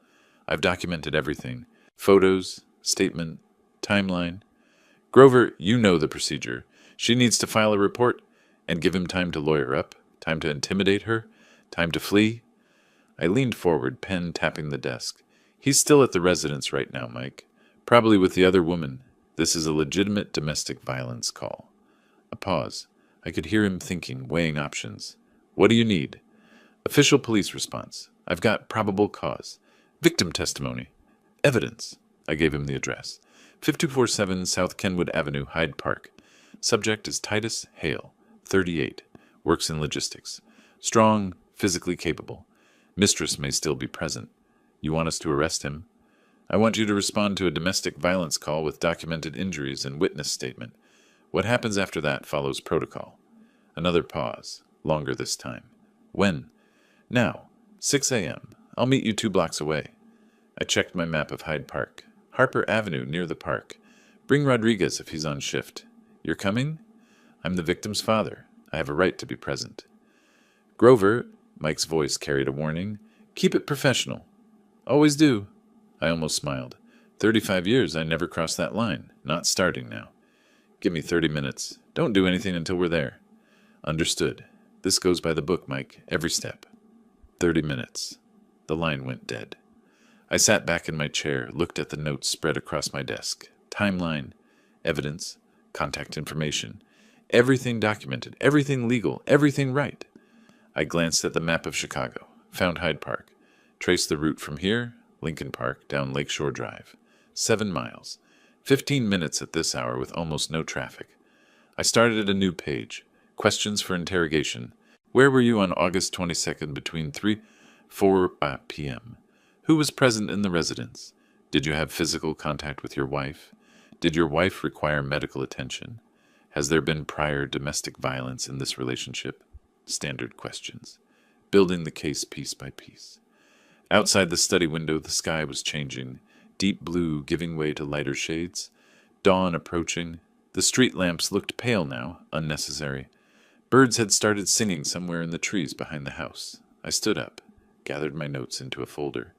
I've documented everything. Photos, statement, timeline. Grover, you know the procedure. She needs to file a report and give him time to lawyer up, time to intimidate her, time to flee. I leaned forward, pen tapping the desk. He's still at the residence right now, Mike. Probably with the other woman. This is a legitimate domestic violence call. A pause. I could hear him thinking, weighing options. What do you need? Official police response. I've got probable cause. Victim testimony. Evidence. I gave him the address. 5247 South Kenwood Avenue, Hyde Park. Subject is Titus Hale, 38. Works in logistics. Strong, physically capable. Mistress may still be present. You want us to arrest him? I want you to respond to a domestic violence call with documented injuries and witness statement. What happens after that follows protocol. Another pause. Longer this time. When? Now. 6 a.m. I'll meet you 2 blocks away. I checked my map of Hyde Park. Harper Avenue, near the park. Bring Rodriguez if he's on shift. You're coming? I'm the victim's father. I have a right to be present. Grover, Mike's voice carried a warning. Keep it professional. Always do. I almost smiled. 35 years, I never crossed that line. Not starting now. Give me 30 minutes. Don't do anything until we're there. Understood. This goes by the book, Mike. Every step. 30 minutes. The line went dead. I sat back in my chair, looked at the notes spread across my desk. Timeline, evidence, contact information. Everything documented, everything legal, everything right. I glanced at the map of Chicago, found Hyde Park, traced the route from here, Lincoln Park, down Lakeshore Drive. 7 miles. 15 minutes at this hour with almost no traffic. I started a new page. Questions for interrogation. Where were you on August 22nd between 4 p.m.? Who was present in the residence? Did you have physical contact with your wife? Did your wife require medical attention? Has there been prior domestic violence in this relationship? Standard questions. Building the case piece by piece. Outside the study window, the sky was changing, deep blue giving way to lighter shades. Dawn approaching. The street lamps looked pale now, unnecessary. Birds had started singing somewhere in the trees behind the house. I stood up, gathered my notes into a folder.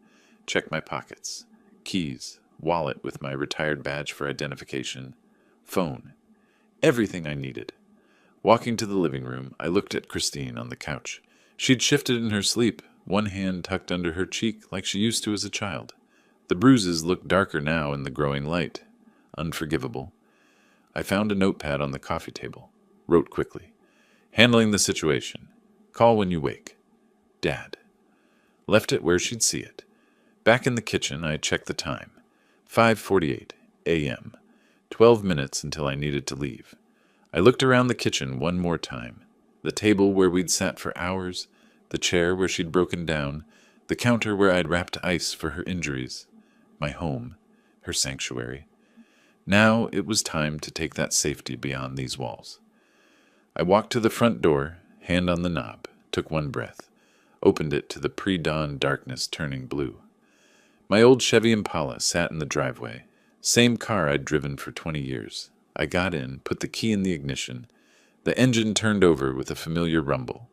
Check my pockets. Keys, wallet with my retired badge for identification. Phone. Everything I needed. Walking to the living room, I looked at Christine on the couch. She'd shifted in her sleep, one hand tucked under her cheek like she used to as a child. The bruises looked darker now in the growing light. Unforgivable. I found a notepad on the coffee table. Wrote quickly. Handling the situation. Call when you wake. Dad. Left it where she'd see it. Back in the kitchen, I checked the time. 5:48 a.m. 12 minutes until I needed to leave. I looked around the kitchen one more time. The table where we'd sat for hours, the chair where she'd broken down, the counter where I'd wrapped ice for her injuries. My home, her sanctuary. Now it was time to take that safety beyond these walls. I walked to the front door, hand on the knob, took one breath, opened it to the pre-dawn darkness turning blue. My old Chevy Impala sat in the driveway, same car I'd driven for 20 years. I got in, put the key in the ignition. The engine turned over with a familiar rumble.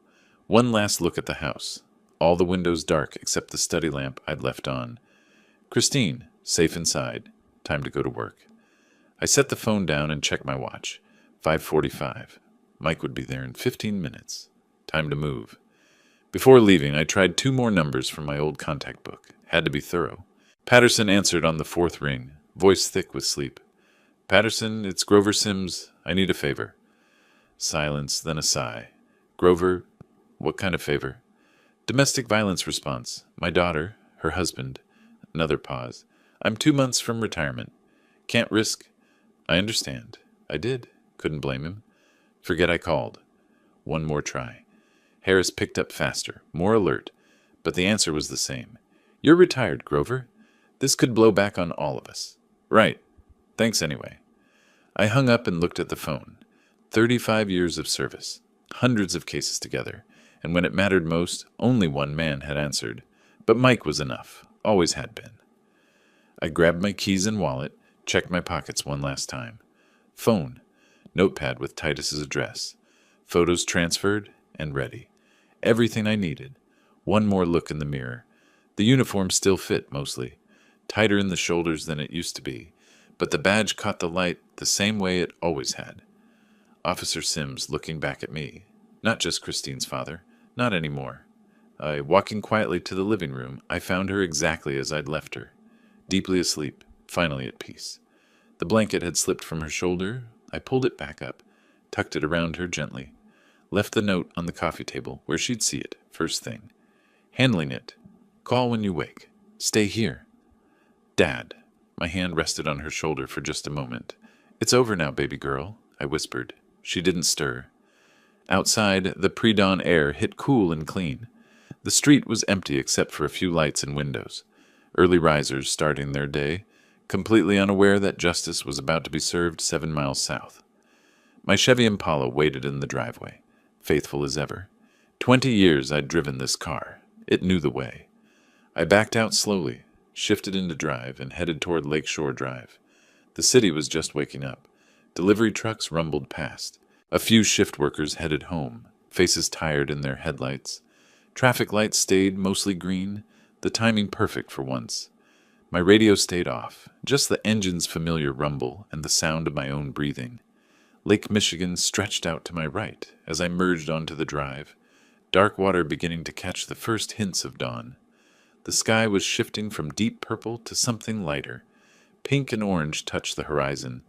One last look at the house. All the windows dark except the study lamp I'd left on. Christine, safe inside. Time to go to work. I set the phone down and checked my watch. 5:45. Mike would be there in 15 minutes. Time to move. Before leaving, I tried 2 more numbers from my old contact book. Had to be thorough. Patterson answered on the 4th ring, voice thick with sleep. Patterson, it's Grover Sims. I need a favor. Silence, then a sigh. Grover, what kind of favor? Domestic violence response. My daughter, her husband. Another pause. I'm 2 months from retirement. Can't risk. I understand. I did. Couldn't blame him. Forget I called. One more try. Harris picked up faster, more alert, but the answer was the same. You're retired, Grover. This could blow back on all of us. Right. Thanks anyway. I hung up and looked at the phone. 35 years of service, hundreds of cases together, and when it mattered most, only one man had answered. But Mike was enough, always had been. I grabbed my keys and wallet, checked my pockets one last time. Phone, notepad with Titus's address, photos transferred and ready. Everything I needed. One more look in the mirror. The uniform still fit, mostly. Tighter in the shoulders than it used to be, but the badge caught the light the same way it always had. Officer Sims looking back at me. Not just Christine's father. Not anymore. Walking quietly to the living room, I found her exactly as I'd left her. Deeply asleep, finally at peace. The blanket had slipped from her shoulder. I pulled it back up, tucked it around her gently. Left the note on the coffee table where she'd see it, first thing. Handling it. Call when you wake. Stay here. Dad. My hand rested on her shoulder for just a moment. It's over now, baby girl, I whispered. She didn't stir. Outside, the pre-dawn air hit cool and clean. The street was empty except for a few lights and windows. Early risers starting their day, completely unaware that justice was about to be served 7 miles south. My Chevy Impala waited in the driveway, faithful as ever. 20 years I'd driven this car. It knew the way. I backed out slowly, shifted into drive, and headed toward Lakeshore Drive. The city was just waking up. Delivery trucks rumbled past. A few shift workers headed home, faces tired in their headlights. Traffic lights stayed mostly green, the timing perfect for once. My radio stayed off, just the engine's familiar rumble and the sound of my own breathing. Lake Michigan stretched out to my right as I merged onto the drive, dark water beginning to catch the first hints of dawn. The sky was shifting from deep purple to something lighter. Pink and orange touched the horizon.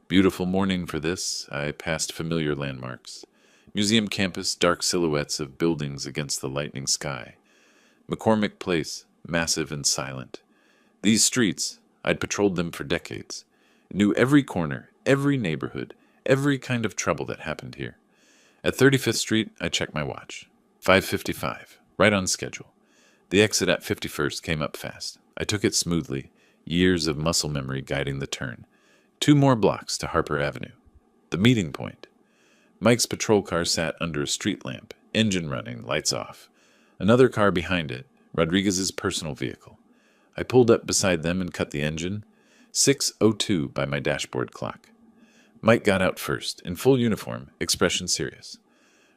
Beautiful morning for this. I passed familiar landmarks. Museum campus, dark silhouettes of buildings against the lightning sky. McCormick Place, massive and silent. These streets, I'd patrolled them for decades. Knew every corner, every neighborhood, every kind of trouble that happened here. At 35th Street, I checked my watch. 5:55, right on schedule. The exit at 51st came up fast. I took it smoothly, years of muscle memory guiding the turn. 2 more blocks to Harper Avenue. The meeting point. Mike's patrol car sat under a street lamp, engine running, lights off. Another car behind it, Rodriguez's personal vehicle. I pulled up beside them and cut the engine. 6:02 by my dashboard clock. Mike got out first, in full uniform, expression serious.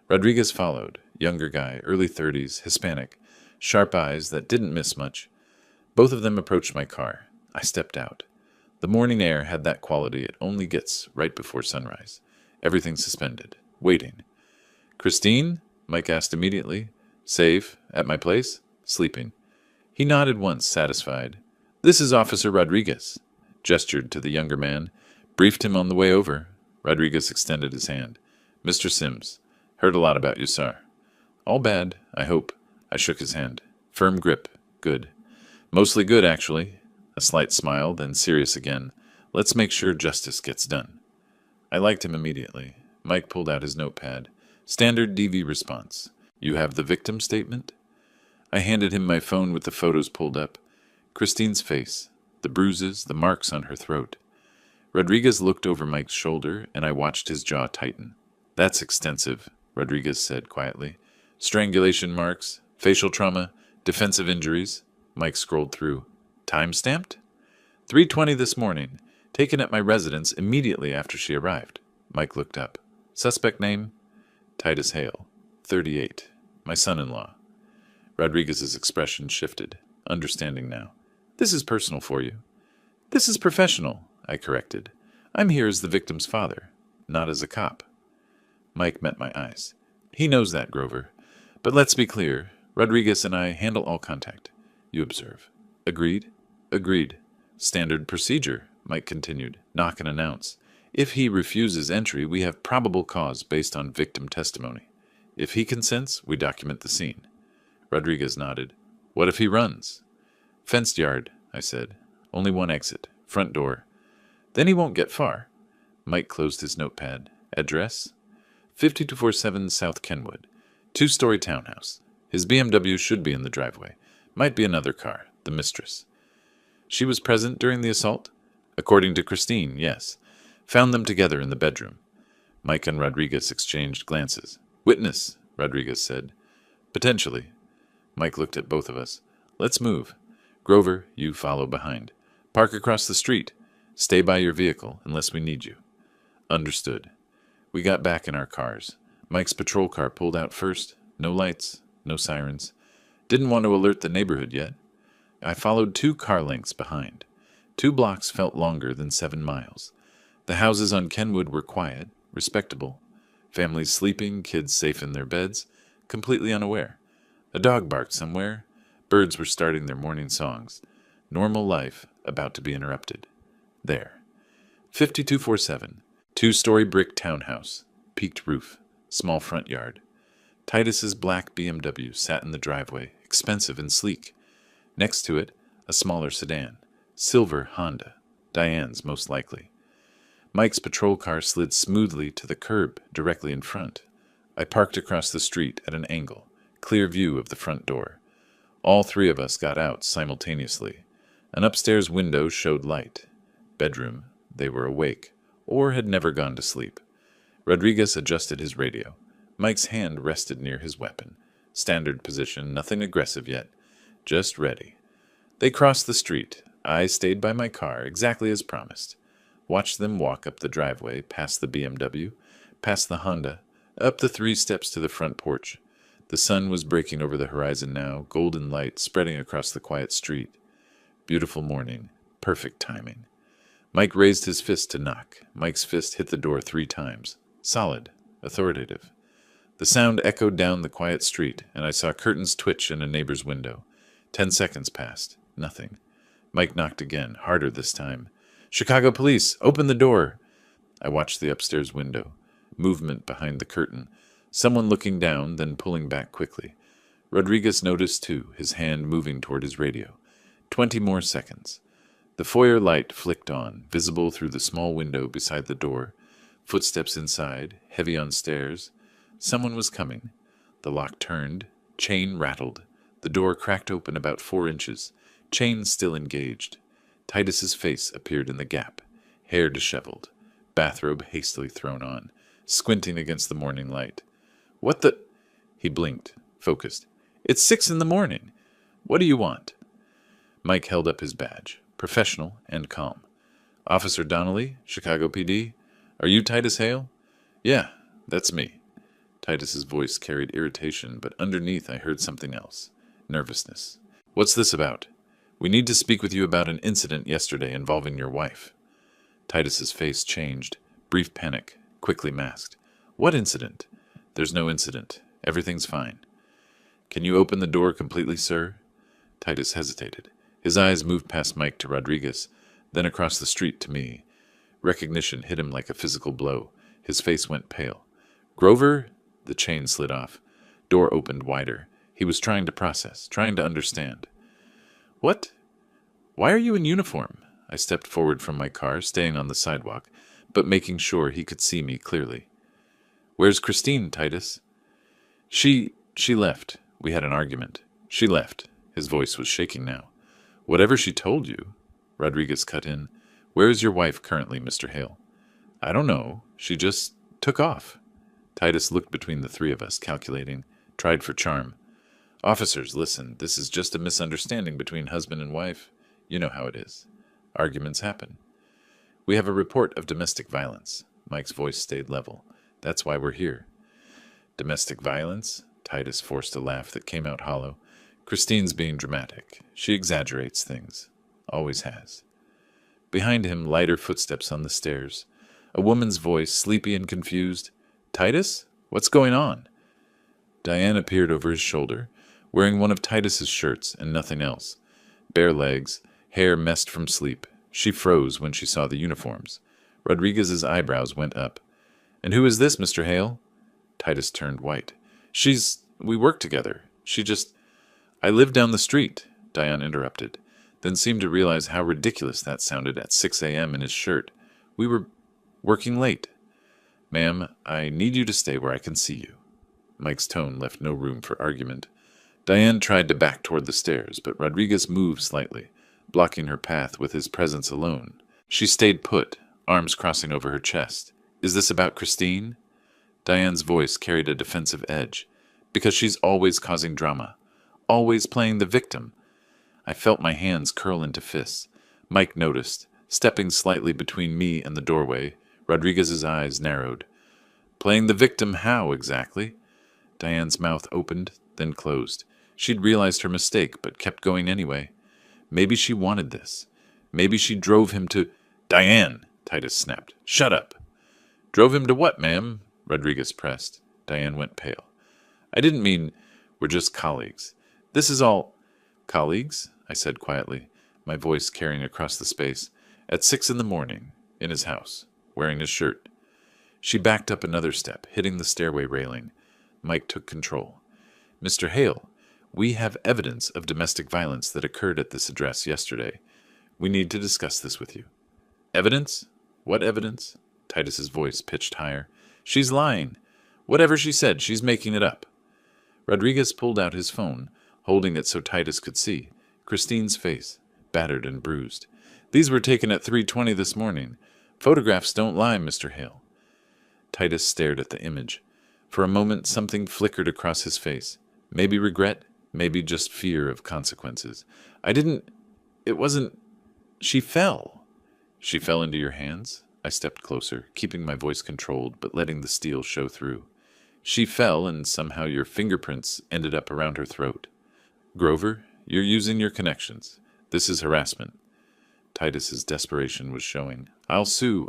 Rodriguez followed, younger guy, early 30s, Hispanic, sharp eyes that didn't miss much. Both of them approached my car. I stepped out. The morning air had that quality it only gets right before sunrise. Everything suspended. Waiting. "Christine?" Mike asked immediately. "Safe. At my place? Sleeping." He nodded once, satisfied. "This is Officer Rodriguez." Gestured to the younger man. Briefed him on the way over. Rodriguez extended his hand. "Mr. Sims. Heard a lot about you, sir." "All bad, I hope." I shook his hand. "Firm grip. Good." "Mostly good, actually." A slight smile, then serious again. "Let's make sure justice gets done." I liked him immediately. Mike pulled out his notepad. Standard DV response. "You have the victim statement?" I handed him my phone with the photos pulled up. Christine's face, the bruises, the marks on her throat. Rodriguez looked over Mike's shoulder, and I watched his jaw tighten. "That's extensive," Rodriguez said quietly. "Strangulation marks, facial trauma, defensive injuries." Mike scrolled through. "Time stamped?" 3:20 this morning. Taken at my residence immediately after she arrived." Mike looked up. "Suspect name?" "Titus Hale, 38. My son-in-law." Rodriguez's expression shifted, understanding now. "This is personal for you." "This is professional," I corrected. "I'm here as the victim's father, not as a cop." Mike met my eyes. "He knows that, Grover. But let's be clear. Rodriguez and I handle all contact. You observe." "Agreed?" "Agreed. Standard procedure," Mike continued. "Knock and announce. If he refuses entry, we have probable cause based on victim testimony. If he consents, we document the scene." Rodriguez nodded. "What if he runs?" "Fenced yard," I said. "Only one exit. Front door." "Then he won't get far." Mike closed his notepad. "Address?" 5247 South Kenwood. 2-story townhouse. His BMW should be in the driveway. Might be another car, the mistress. "She was present during the assault?" "According to Christine, yes. Found them together in the bedroom." Mike and Rodriguez exchanged glances. "Witness," Rodriguez said. "Potentially." Mike looked at both of us. "Let's move. Grover, you follow behind. Park across the street. Stay by your vehicle unless we need you." "Understood." We got back in our cars. Mike's patrol car pulled out first. No lights, no sirens. Didn't want to alert the neighborhood yet. I followed 2 car lengths behind. 2 blocks felt longer than 7 miles. The houses on Kenwood were quiet, respectable. Families sleeping, kids safe in their beds, completely unaware. A dog barked somewhere. Birds were starting their morning songs. Normal life about to be interrupted. There. 5247. 2-story brick townhouse. Peaked roof. Small front yard. Titus's black BMW sat in the driveway, expensive and sleek. Next to it, a smaller sedan. Silver Honda. Diane's, most likely. Mike's patrol car slid smoothly to the curb directly in front. I parked across the street at an angle. Clear view of the front door. All 3 of us got out simultaneously. An upstairs window showed light. Bedroom. They were awake, or had never gone to sleep. Rodriguez adjusted his radio. Mike's hand rested near his weapon. Standard position, nothing aggressive yet. Just ready. They crossed the street. I stayed by my car, exactly as promised. Watched them walk up the driveway, past the BMW, past the Honda, up the 3 steps to the front porch. The sun was breaking over the horizon now, golden light spreading across the quiet street. Beautiful morning. Perfect timing. Mike raised his fist to knock. Mike's fist hit the door 3 times. Solid. Authoritative. The sound echoed down the quiet street, and I saw curtains twitch in a neighbor's window. 10 seconds passed. Nothing. Mike knocked again, harder this time. "Chicago police, open the door." I watched the upstairs window. Movement behind the curtain. Someone looking down, then pulling back quickly. Rodriguez noticed too, his hand moving toward his radio. 20 more seconds. The foyer light flicked on, visible through the small window beside the door. Footsteps inside, heavy on stairs. Someone was coming. The lock turned. Chain rattled. The door cracked open about 4 inches. Chain still engaged. Titus's face appeared in the gap. Hair disheveled. Bathrobe hastily thrown on. Squinting against the morning light. "What the—" He blinked, focused. "It's 6 in the morning. What do you want?" Mike held up his badge, professional and calm. "Officer Donnelly, Chicago PD. Are you Titus Hale?" "Yeah, that's me." Titus's voice carried irritation, but underneath I heard something else. Nervousness. "What's this about?" "We need to speak with you about an incident yesterday involving your wife." Titus's face changed. Brief panic. quickly masked. What incident? There's no incident. Everything's fine. Can you open the door completely, sir? Titus hesitated. His eyes moved past Mike to Rodriguez, then across the street to me. Recognition hit him like a physical blow. His face went pale. Grover? The chain slid off. Door opened wider. He was trying to process, trying to understand. What? Why are you in uniform? I stepped forward from my car, staying on the sidewalk, but making sure he could see me clearly. Where's Christine, Titus? She left. We had an argument. She left. His voice was shaking now. Whatever she told you, Rodriguez cut in. Where is your wife currently, Mr. Hale? I don't know. She just took off. Titus looked between the three of us, calculating, tried for charm. Officers, listen, this is just a misunderstanding between husband and wife. You know how it is. Arguments happen. We have a report of domestic violence. Mike's voice stayed level. That's why we're here. Domestic violence? Titus forced a laugh that came out hollow. Christine's being dramatic. She exaggerates things. Always has. Behind him, lighter footsteps on the stairs. A woman's voice, sleepy and confused. Titus? What's going on? Diane appeared over his shoulder, wearing one of Titus's shirts and nothing else. Bare legs, hair messed from sleep. She froze when she saw the uniforms. Rodriguez's eyebrows went up. And who is this, Mr. Hale? Titus turned white. We work together. I live down the street, Diane interrupted, then seemed to realize how ridiculous that sounded at 6 a.m. in his shirt. We were working late. Ma'am, I need you to stay where I can see you. Mike's tone left no room for argument. Diane tried to back toward the stairs, but Rodriguez moved slightly, blocking her path with his presence alone. She stayed put, arms crossing over her chest. Is this about Christine? Diane's voice carried a defensive edge. Because she's always causing drama. Always playing the victim. I felt my hands curl into fists. Mike noticed, stepping slightly between me and the doorway. Rodriguez's eyes narrowed. Playing the victim how, exactly? Diane's mouth opened, then closed. She'd realized her mistake, but kept going anyway. Maybe she wanted this. Maybe she drove him to... Diane! Titus snapped. Shut up! Drove him to what, ma'am? Rodriguez pressed. Diane went pale. I didn't mean we're just colleagues. This is all... Colleagues? I said quietly, my voice carrying across the space. At 6 a.m, in his house, wearing his shirt. She backed up another step, hitting the stairway railing. Mike took control. Mr. Hale, we have evidence of domestic violence that occurred at this address yesterday. We need to discuss this with you. Evidence? What evidence? Titus's voice pitched higher. She's lying. Whatever she said, she's making it up. Rodriguez pulled out his phone, holding it so Titus could see. Christine's face, battered and bruised. These were taken at 3:20 this morning. Photographs don't lie, Mr. Hale. Titus stared at the image. For a moment, something flickered across his face. Maybe regret, maybe just fear of consequences. It wasn't... She fell. She fell into your hands? I stepped closer, keeping my voice controlled, but letting the steel show through. She fell, and somehow your fingerprints ended up around her throat. Grover, you're using your connections. This is harassment. Titus's desperation was showing. I'll sue.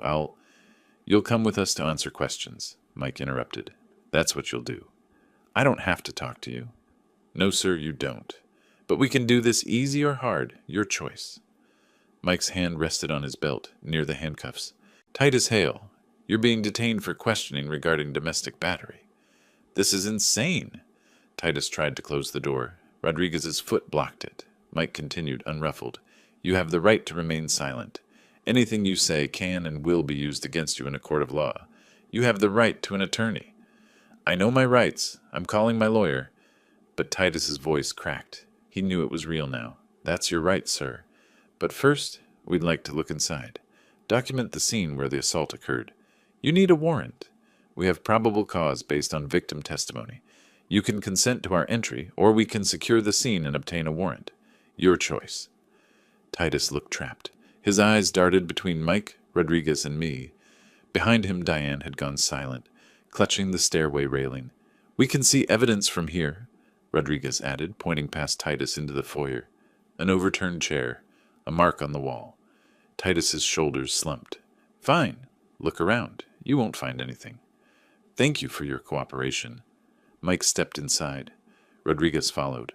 You'll come with us to answer questions, Mike interrupted. That's what you'll do. I don't have to talk to you. No, sir, you don't. But we can do this easy or hard, your choice. Mike's hand rested on his belt, near the handcuffs. Titus Hale, you're being detained for questioning regarding domestic battery. This is insane. Titus tried to close the door. Rodriguez's foot blocked it. Mike continued, unruffled. You have the right to remain silent. Anything you say can and will be used against you in a court of law. You have the right to an attorney. I know my rights. I'm calling my lawyer. But Titus's voice cracked. He knew it was real now. That's your right, sir. But first, we'd like to look inside. Document the scene where the assault occurred. You need a warrant. We have probable cause based on victim testimony. You can consent to our entry, or we can secure the scene and obtain a warrant. Your choice. Titus looked trapped. His eyes darted between Mike, Rodriguez, and me. Behind him, Diane had gone silent, clutching the stairway railing. We can see evidence from here, Rodriguez added, pointing past Titus into the foyer. An overturned chair, a mark on the wall. Titus's shoulders slumped. Fine. Look around. You won't find anything. Thank you for your cooperation. Mike stepped inside. Rodriguez followed.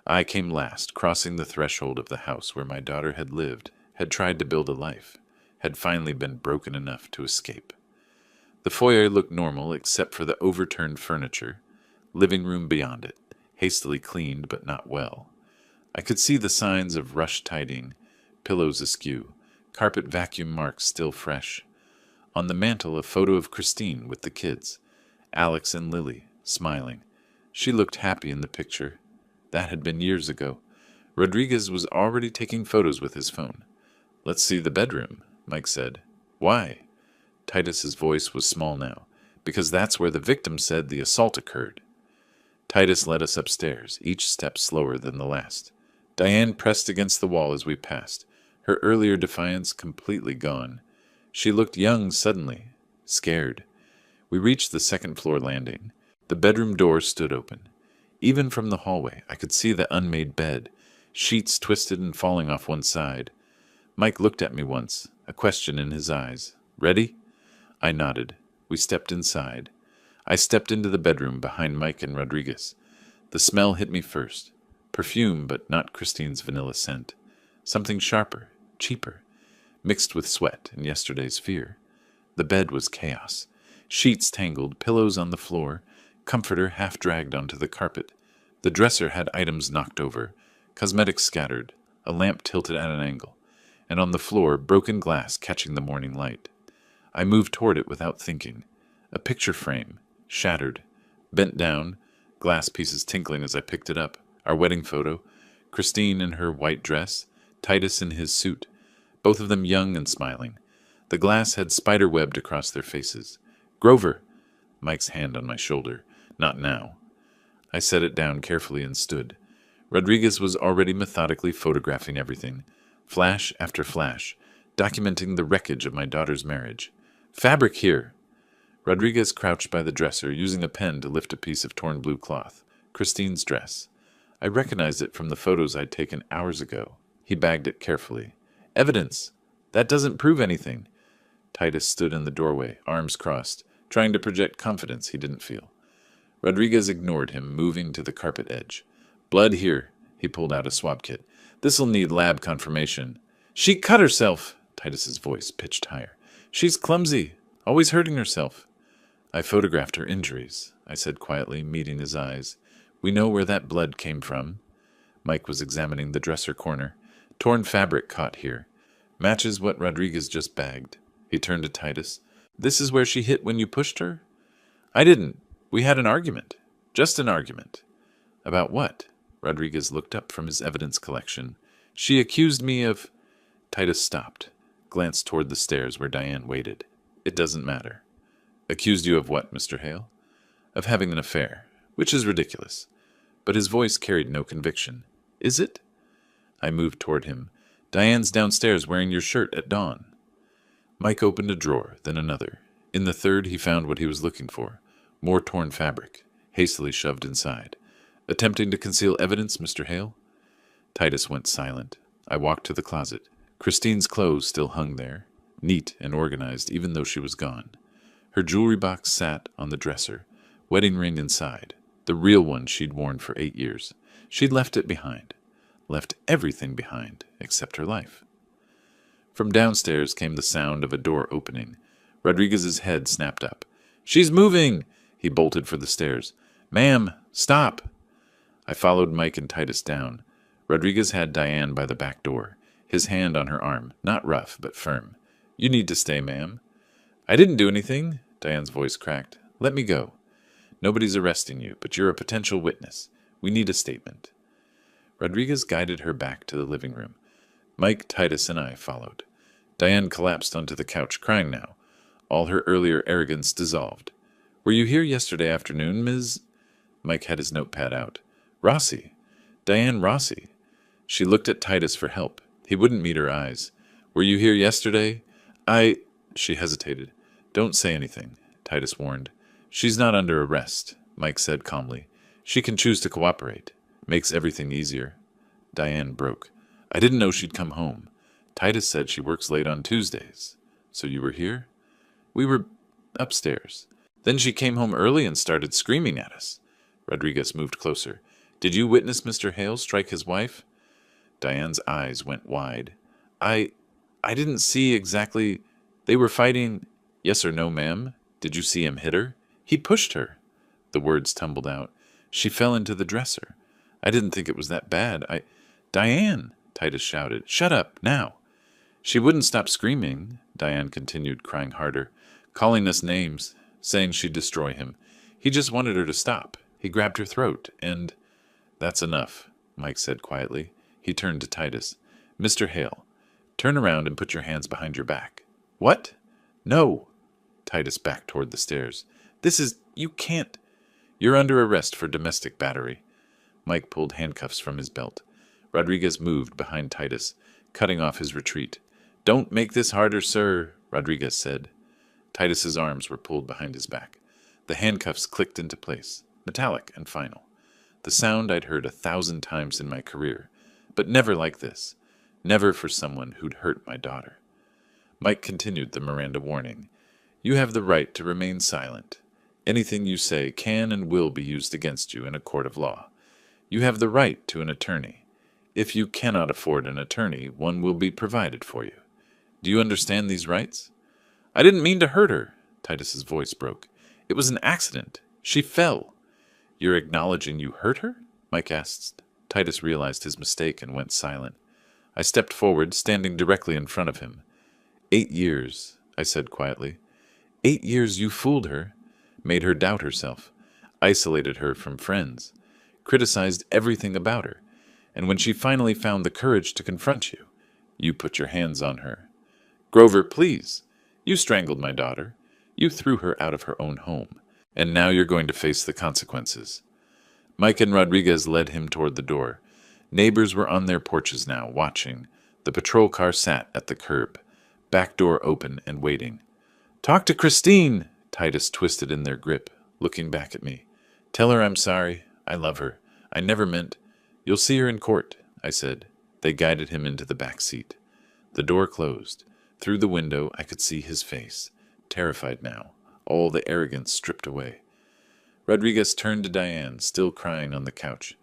I came last, crossing the threshold of the house where my daughter had lived, had tried to build a life, had finally been broken enough to escape. The foyer looked normal except for the overturned furniture, living room beyond it, hastily cleaned but not well. I could see the signs of rushed tidying, pillows askew, carpet vacuum marks still fresh. On the mantel, a photo of Christine with the kids, Alex and Lily, smiling. She looked happy in the picture. That had been years ago. Rodriguez was already taking photos with his phone. Let's see the bedroom, Mike said. Why? Titus's voice was small now, because that's where the victim said the assault occurred. Titus led us upstairs, each step slower than the last. Diane pressed against the wall as we passed, her earlier defiance completely gone. She looked young suddenly, scared. We reached the second-floor landing. The bedroom door stood open. Even from the hallway, I could see the unmade bed, sheets twisted and falling off one side. Mike looked at me once, a question in his eyes. Ready? I nodded. We stepped inside. I stepped into the bedroom behind Mike and Rodriguez. The smell hit me first. Perfume, but not Christine's vanilla scent. Something sharper, cheaper, mixed with sweat and yesterday's fear. The bed was chaos. Sheets tangled, pillows on the floor, comforter half dragged onto the carpet. The dresser had items knocked over, cosmetics scattered, a lamp tilted at an angle, and on the floor, broken glass catching the morning light. I moved toward it without thinking. A picture frame, shattered, bent down, glass pieces tinkling as I picked it up. Our wedding photo, Christine in her white dress, Titus in his suit, both of them young and smiling. The glass had spider-webbed across their faces. Grover! Mike's hand on my shoulder. Not now. I set it down carefully and stood. Rodriguez was already methodically photographing everything, flash after flash, documenting the wreckage of my daughter's marriage. Fabric here! Rodriguez crouched by the dresser, using a pen to lift a piece of torn blue cloth. Christine's dress. I recognized it from the photos I'd taken hours ago. He bagged it carefully. Evidence! That doesn't prove anything. Titus stood in the doorway, arms crossed, trying to project confidence he didn't feel. Rodriguez ignored him, moving to the carpet edge. Blood here. He pulled out a swab kit. This'll need lab confirmation. She cut herself! Titus's voice pitched higher. She's clumsy, always hurting herself. I photographed her injuries, I said quietly, meeting his eyes. We know where that blood came from. Mike was examining the dresser corner. Torn fabric caught here. Matches what Rodriguez just bagged. He turned to Titus. This is where she hit when you pushed her? I didn't. We had an argument. Just an argument. About what? Rodriguez looked up from his evidence collection. She accused me of... Titus stopped, glanced toward the stairs where Diane waited. It doesn't matter. Accused you of what, Mr. Hale? Of having an affair, which is ridiculous. But his voice carried no conviction. Is it? I moved toward him. Diane's downstairs wearing your shirt at dawn. Mike opened a drawer, then another. In the third, he found what he was looking for. More torn fabric, hastily shoved inside. Attempting to conceal evidence, Mr. Hale? Titus went silent. I walked to the closet. Christine's clothes still hung there, neat and organized even though she was gone. Her jewelry box sat on the dresser, wedding ring inside, the real one she'd worn for 8 years. She'd left it behind. Left everything behind, except her life. From downstairs came the sound of a door opening. Rodriguez's head snapped up. She's moving! He bolted for the stairs. Ma'am, stop! I followed Mike and Titus down. Rodriguez had Diane by the back door, his hand on her arm, not rough, but firm. You need to stay, ma'am. I didn't do anything, Diane's voice cracked. Let me go. Nobody's arresting you, but you're a potential witness. We need a statement. Rodriguez guided her back to the living room. Mike, Titus, and I followed. Diane collapsed onto the couch, crying now. All her earlier arrogance dissolved. Were you here yesterday afternoon, Ms.? Mike had his notepad out. Rossi. Diane Rossi. She looked at Titus for help. He wouldn't meet her eyes. Were you here yesterday? She hesitated. Don't say anything, Titus warned. She's not under arrest, Mike said calmly. She can choose to cooperate. Makes everything easier. Diane broke. I didn't know she'd come home. Titus said she works late on Tuesdays. So you were here? We were upstairs. Then she came home early and started screaming at us. Rodriguez moved closer. Did you witness Mr. Hale strike his wife? Diane's eyes went wide. I didn't see exactly. They were fighting. Yes or no, ma'am? Did you see him hit her? He pushed her. The words tumbled out. She fell into the dresser. I didn't think it was that bad. Diane, Titus shouted. Shut up, now. She wouldn't stop screaming, Diane continued, crying harder, calling us names, saying she'd destroy him. He just wanted her to stop. He grabbed her throat, and... That's enough, Mike said quietly. He turned to Titus. Mr. Hale, turn around and put your hands behind your back. What? No. Titus backed toward the stairs. You can't. You're under arrest for domestic battery. Mike pulled handcuffs from his belt. Rodriguez moved behind Titus, cutting off his retreat. Don't make this harder, sir, Rodriguez said. Titus's arms were pulled behind his back. The handcuffs clicked into place, metallic and final. The sound I'd heard 1,000 times in my career, but never like this. Never for someone who'd hurt my daughter. Mike continued the Miranda warning. You have the right to remain silent. Anything you say can and will be used against you in a court of law. You have the right to an attorney. If you cannot afford an attorney, one will be provided for you. Do you understand these rights? I didn't mean to hurt her, Titus's voice broke. It was an accident. She fell. You're acknowledging you hurt her? Mike asked. Titus realized his mistake and went silent. I stepped forward, standing directly in front of him. 8 years, I said quietly. 8 years you fooled her, made her doubt herself, isolated her from friends, criticized everything about her, and when she finally found the courage to confront you, you put your hands on her. Grover, please. You strangled my daughter. You threw her out of her own home, and now you're going to face the consequences. Mike and Rodriguez led him toward the door. Neighbors were on their porches now, watching. The patrol car sat at the curb, back door open and waiting. Talk to Christine, Titus twisted in their grip, looking back at me. Tell her I'm sorry. I love her. I never meant. You'll see her in court, I said. They guided him into the back seat. The door closed. Through the window, I could see his face, terrified now, all the arrogance stripped away. Rodriguez turned to Diane, still crying on the couch.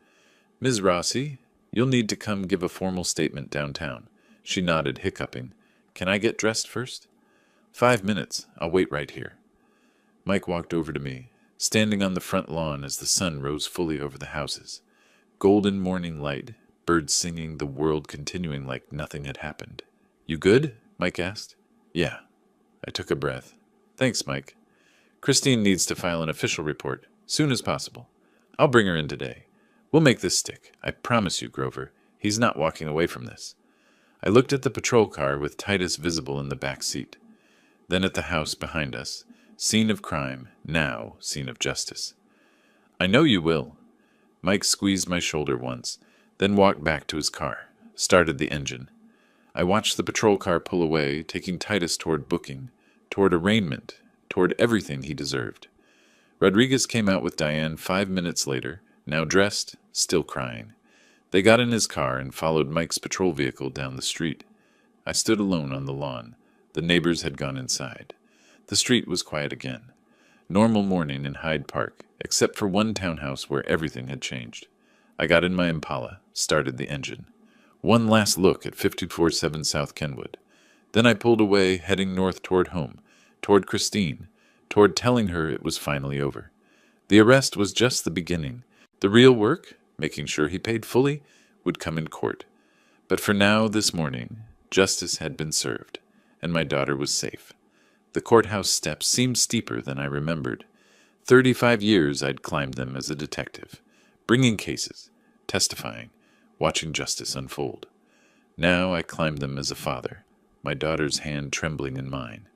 Ms. Rossi, you'll need to come give a formal statement downtown. She nodded, hiccuping. Can I get dressed first? 5 minutes. I'll wait right here. Mike walked over to me, standing on the front lawn as the sun rose fully over the houses. Golden morning light, birds singing, the world continuing like nothing had happened. You good? Mike asked. Yeah. I took a breath. Thanks, Mike. Christine needs to file an official report, soon as possible. I'll bring her in today. We'll make this stick. I promise you, Grover. He's not walking away from this. I looked at the patrol car with Titus visible in the back seat. Then at the house behind us, scene of crime, now scene of justice. I know you will. Mike squeezed my shoulder once, then walked back to his car, started the engine. I watched the patrol car pull away, taking Titus toward booking, toward arraignment, toward everything he deserved. Rodriguez came out with Diane 5 minutes later, now dressed, still crying. They got in his car and followed Mike's patrol vehicle down the street. I stood alone on the lawn. The neighbors had gone inside. The street was quiet again. Normal morning in Hyde Park, except for one townhouse where everything had changed. I got in my Impala, started the engine. One last look at 547 South Kenwood. Then I pulled away, heading north toward home, toward Christine, toward telling her it was finally over. The arrest was just the beginning. The real work, making sure he paid fully, would come in court. But for now, this morning, justice had been served, and my daughter was safe. The courthouse steps seemed steeper than I remembered. 35 years I'd climbed them as a detective, bringing cases, testifying, watching justice unfold. Now I climbed them as a father, my daughter's hand trembling in mine.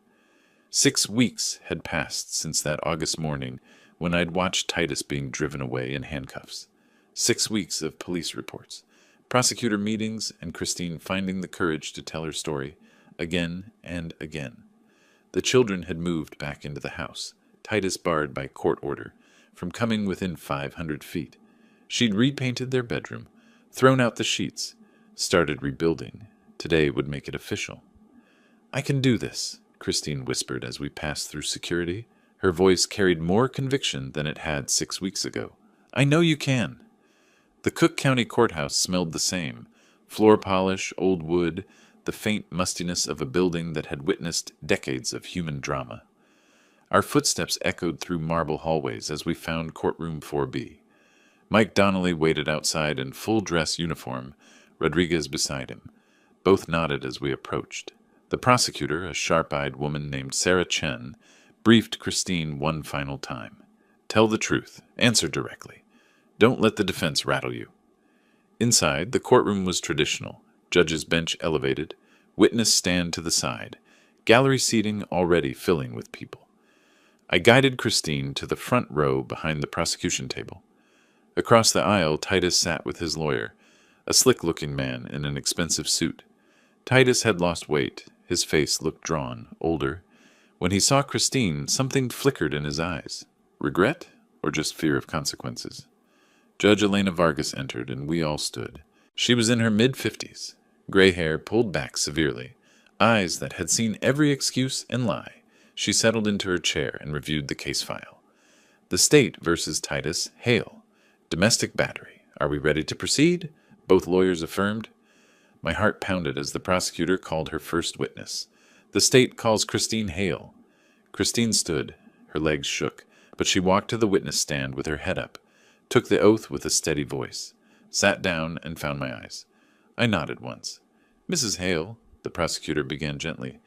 6 weeks had passed since that August morning when I'd watched Titus being driven away in handcuffs. 6 weeks of police reports, prosecutor meetings, and Christine finding the courage to tell her story again and again. The children had moved back into the house, Titus barred by court order from coming within 500 feet. She'd repainted their bedroom, thrown out the sheets, started rebuilding. Today would make it official. I can do this, Christine whispered as we passed through security. Her voice carried more conviction than it had 6 weeks ago. I know you can. The Cook County Courthouse smelled the same. Floor polish, old wood, the faint mustiness of a building that had witnessed decades of human drama. Our footsteps echoed through marble hallways as we found courtroom 4B. Mike Donnelly waited outside in full dress uniform, Rodriguez beside him. Both nodded as we approached. The prosecutor, a sharp-eyed woman named Sarah Chen, briefed Christine one final time. Tell the truth. Answer directly. Don't let the defense rattle you. Inside, the courtroom was traditional. Judge's bench elevated, witness stand to the side, gallery seating already filling with people. I guided Christine to the front row behind the prosecution table. Across the aisle, Titus sat with his lawyer, a slick-looking man in an expensive suit. Titus had lost weight. His face looked drawn, older. When he saw Christine, something flickered in his eyes. Regret, or just fear of consequences? Judge Elena Vargas entered, and we all stood. She was in her mid-50s, gray hair pulled back severely, eyes that had seen every excuse and lie. She settled into her chair and reviewed the case file. The state versus Titus Hale. Domestic battery. Are we ready to proceed? Both lawyers affirmed. My heart pounded as the prosecutor called her first witness. The state calls Christine Hale. Christine stood. Her legs shook, but she walked to the witness stand with her head up, took the oath with a steady voice, sat down and found my eyes. I nodded once. Mrs. Hale, the prosecutor began gently,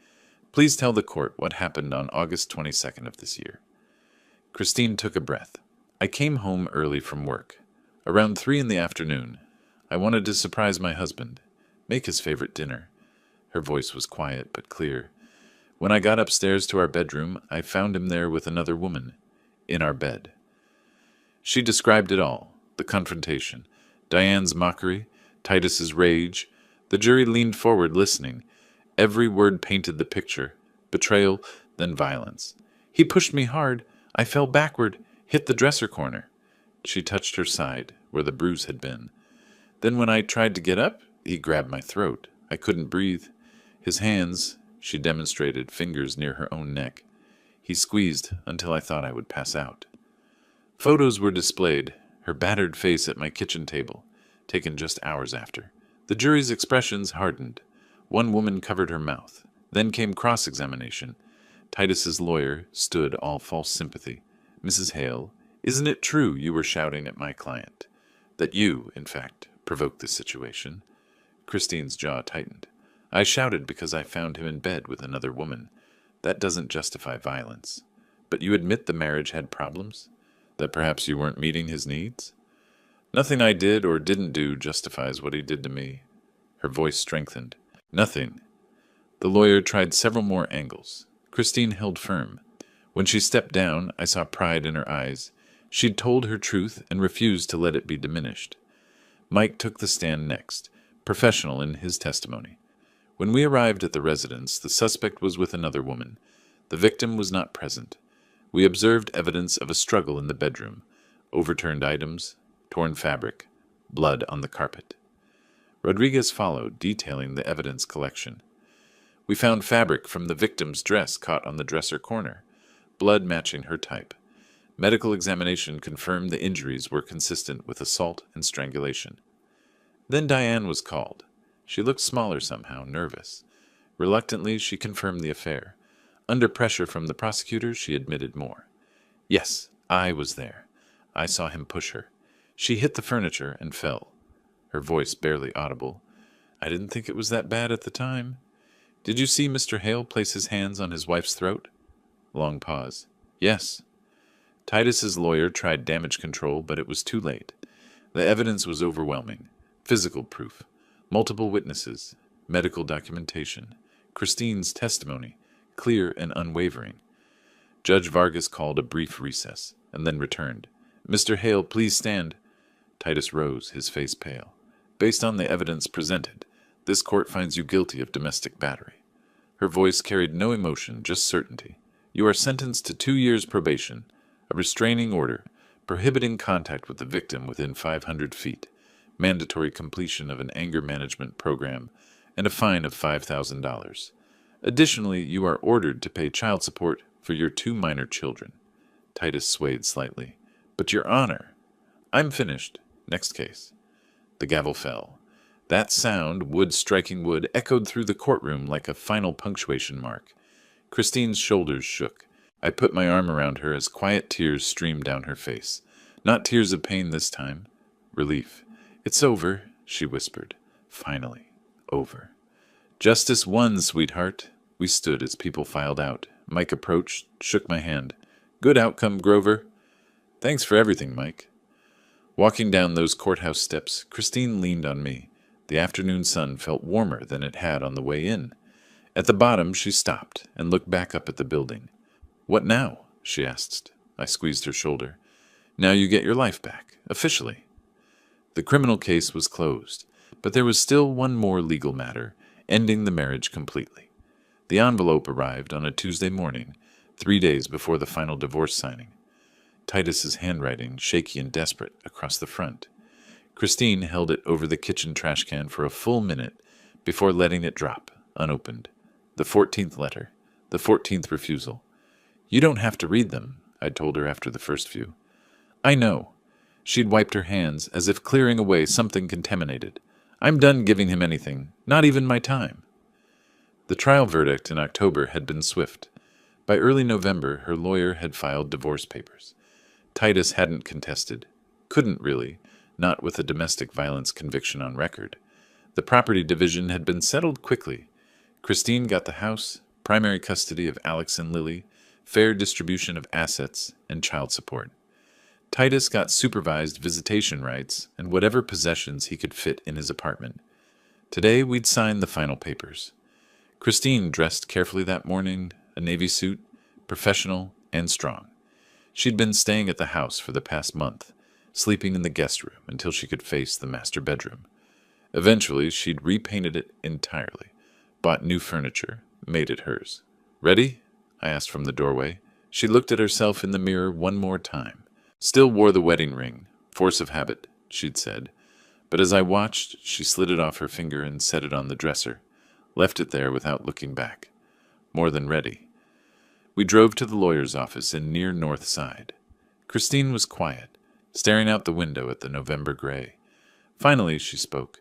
please tell the court what happened on August 22nd of this year. Christine took a breath. I came home early from work. Around 3 in the afternoon. I wanted to surprise my husband, make his favorite dinner. Her voice was quiet but clear. When I got upstairs to our bedroom, I found him there with another woman, in our bed. She described it all, the confrontation, Diane's mockery, Titus's rage. The jury leaned forward listening. Every word painted the picture, betrayal, then violence. He pushed me hard. I fell backward, hit the dresser corner. She touched her side, where the bruise had been. Then when I tried to get up, he grabbed my throat. I couldn't breathe. His hands, she demonstrated, fingers near her own neck. He squeezed until I thought I would pass out. Photos were displayed, her battered face at my kitchen table, taken just hours after. The jury's expressions hardened. One woman covered her mouth. Then came cross-examination. Titus's lawyer stood all false sympathy. Mrs. Hale, isn't it true you were shouting at my client? That you, in fact, provoked this situation? Christine's jaw tightened. I shouted because I found him in bed with another woman. That doesn't justify violence. But you admit the marriage had problems? That perhaps you weren't meeting his needs? Nothing I did or didn't do justifies what he did to me. Her voice strengthened. Nothing. The lawyer tried several more angles. Christine held firm. When she stepped down, I saw pride in her eyes. She'd told her truth and refused to let it be diminished. Mike took the stand next, professional in his testimony. When we arrived at the residence, the suspect was with another woman. The victim was not present. We observed evidence of a struggle in the bedroom, overturned items, torn fabric, blood on the carpet. Rodriguez followed, detailing the evidence collection. We found fabric from the victim's dress caught on the dresser corner, blood matching her type. Medical examination confirmed the injuries were consistent with assault and strangulation. Then Diane was called. She looked smaller somehow, nervous. Reluctantly, she confirmed the affair. Under pressure from the prosecutor, she admitted more. Yes, I was there. I saw him push her. She hit the furniture and fell. Her voice barely audible. I didn't think it was that bad at the time. Did you see Mr. Hale place his hands on his wife's throat? Long pause. Yes. Titus's lawyer tried damage control, but it was too late. The evidence was overwhelming. Physical proof. Multiple witnesses. Medical documentation. Christine's testimony. Clear and unwavering. Judge Vargas called a brief recess, and then returned. Mr. Hale, please stand. Titus rose, his face pale. Based on the evidence presented, this court finds you guilty of domestic battery. Her voice carried no emotion, just certainty. You are sentenced to 2 years probation, a restraining order, prohibiting contact with the victim within 500 feet, mandatory completion of an anger management program, and a fine of $5,000. Additionally, you are ordered to pay child support for your 2 minor children. Titus swayed slightly. But your honor. I'm finished. Next case. The gavel fell. That sound, wood striking wood, echoed through the courtroom like a final punctuation mark. Christine's shoulders shook. I put my arm around her as quiet tears streamed down her face. Not tears of pain this time. Relief. It's over, she whispered. Finally. Over. Justice won, sweetheart. We stood as people filed out. Mike approached, shook my hand. Good outcome, Grover. Thanks for everything, Mike. Walking down those courthouse steps, Christine leaned on me. The afternoon sun felt warmer than it had on the way in. At the bottom, she stopped and looked back up at the building. What now? She asked. I squeezed her shoulder. Now you get your life back, officially. The criminal case was closed, but there was still one more legal matter, ending the marriage completely. The envelope arrived on a Tuesday morning, 3 days before the final divorce signing. Titus's handwriting, shaky and desperate, across the front. Christine held it over the kitchen trash can for a full minute before letting it drop, unopened. The 14th letter, the 14th refusal. You don't have to read them, I'd told her after the first few. I know. She'd wiped her hands as if clearing away something contaminated. I'm done giving him anything, not even my time. The trial verdict in October had been swift. By early November, her lawyer had filed divorce papers. Titus hadn't contested. Couldn't really, not with a domestic violence conviction on record. The property division had been settled quickly. Christine got the house, primary custody of Alex and Lily, fair distribution of assets, and child support. Titus got supervised visitation rights and whatever possessions he could fit in his apartment. Today we'd sign the final papers. Christine dressed carefully that morning, a navy suit, professional and strong. She'd been staying at the house for the past month, sleeping in the guest room until she could face the master bedroom. Eventually, she'd repainted it entirely, bought new furniture, made it hers. Ready? I asked from the doorway. She looked at herself in the mirror one more time. Still wore the wedding ring, force of habit, she'd said. But as I watched, she slid it off her finger and set it on the dresser, left it there without looking back. More than ready. We drove to the lawyer's office in near North Side. Christine was quiet, staring out the window at the November gray. Finally, she spoke.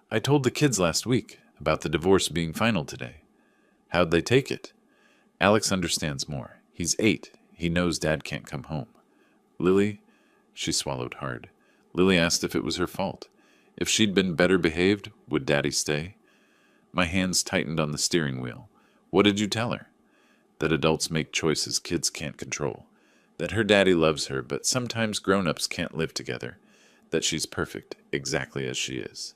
I told the kids last week about the divorce being final today. How'd they take it? Alex understands more. He's 8. He knows Dad can't come home. Lily? She swallowed hard. Lily asked if it was her fault. If she'd been better behaved, would Daddy stay? My hands tightened on the steering wheel. What did you tell her? That adults make choices kids can't control. That her daddy loves her, but sometimes grown-ups can't live together. That she's perfect, exactly as she is.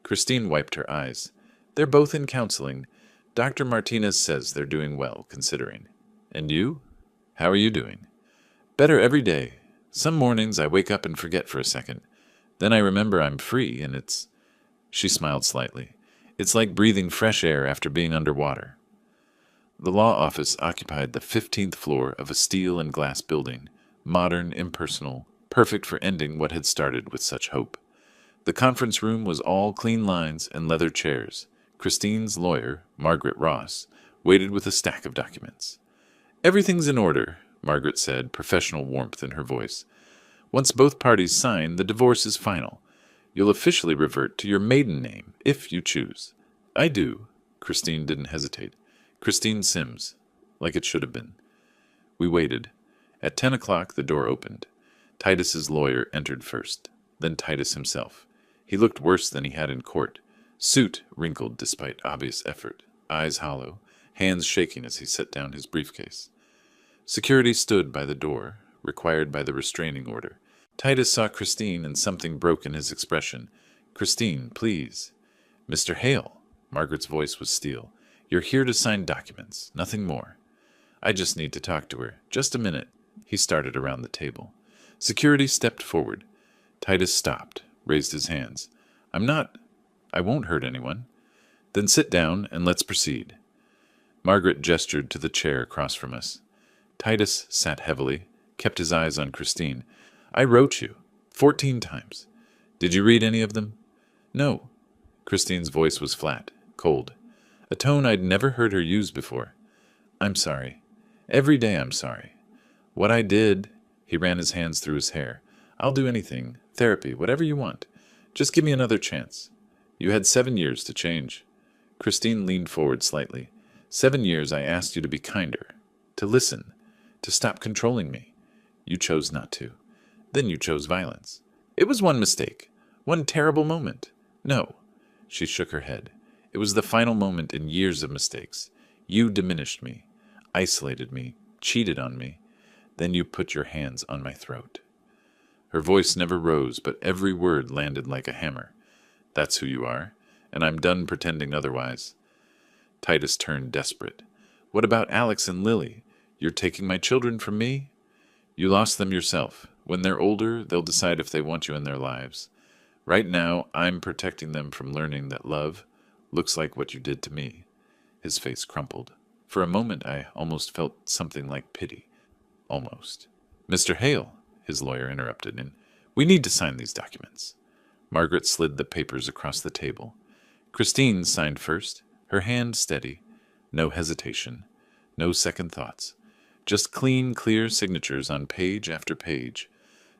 Christine wiped her eyes. They're both in counseling. Dr. Martinez says they're doing well, considering. And you? How are you doing? Better every day. Some mornings I wake up and forget for a second. Then I remember I'm free, and it's... She smiled slightly. It's like breathing fresh air after being underwater. The law office occupied the 15th floor of a steel and glass building, modern, impersonal, perfect for ending what had started with such hope. The conference room was all clean lines and leather chairs. Christine's lawyer, Margaret Ross, waited with a stack of documents. Everything's in order, Margaret said, professional warmth in her voice. Once both parties sign, the divorce is final. You'll officially revert to your maiden name, if you choose. I do. Christine didn't hesitate. Christine Sims, like it should have been. We waited. At 10 o'clock, the door opened. Titus's lawyer entered first, then Titus himself. He looked worse than he had in court. Suit wrinkled despite obvious effort, eyes hollow, hands shaking as he set down his briefcase. Security stood by the door, required by the restraining order. Titus saw Christine and something broke in his expression. Christine, please. Mr. Hale. Margaret's voice was steel. You're here to sign documents, nothing more. I just need to talk to her. Just a minute. He started around the table. Security stepped forward. Titus stopped, raised his hands. I won't hurt anyone. Then sit down and let's proceed. Margaret gestured to the chair across from us. Titus sat heavily, kept his eyes on Christine. I wrote you 14 times. Did you read any of them? No. Christine's voice was flat, cold. a tone I'd never heard her use before. I'm sorry. Every day I'm sorry. What I did, he ran his hands through his hair. I'll do anything, therapy, whatever you want. Just give me another chance. You had 7 years to change. Christine leaned forward slightly. 7 years I asked you to be kinder, to listen, to stop controlling me. You chose not to. Then you chose violence. It was one mistake, one terrible moment. No. She shook her head. It was the final moment in years of mistakes. You diminished me, isolated me, cheated on me. Then you put your hands on my throat. Her voice never rose, but every word landed like a hammer. That's who you are, and I'm done pretending otherwise. Titus turned desperate. What about Alex and Lily? You're taking my children from me? You lost them yourself. When they're older, they'll decide if they want you in their lives. Right now, I'm protecting them from learning that love looks like what you did to me. His face crumpled. For a moment, I almost felt something like pity. Almost. Mr. Hale, his lawyer interrupted him. We need to sign these documents. Margaret slid the papers across the table. Christine signed first, her hand steady. No hesitation. No second thoughts. Just clean, clear signatures on page after page.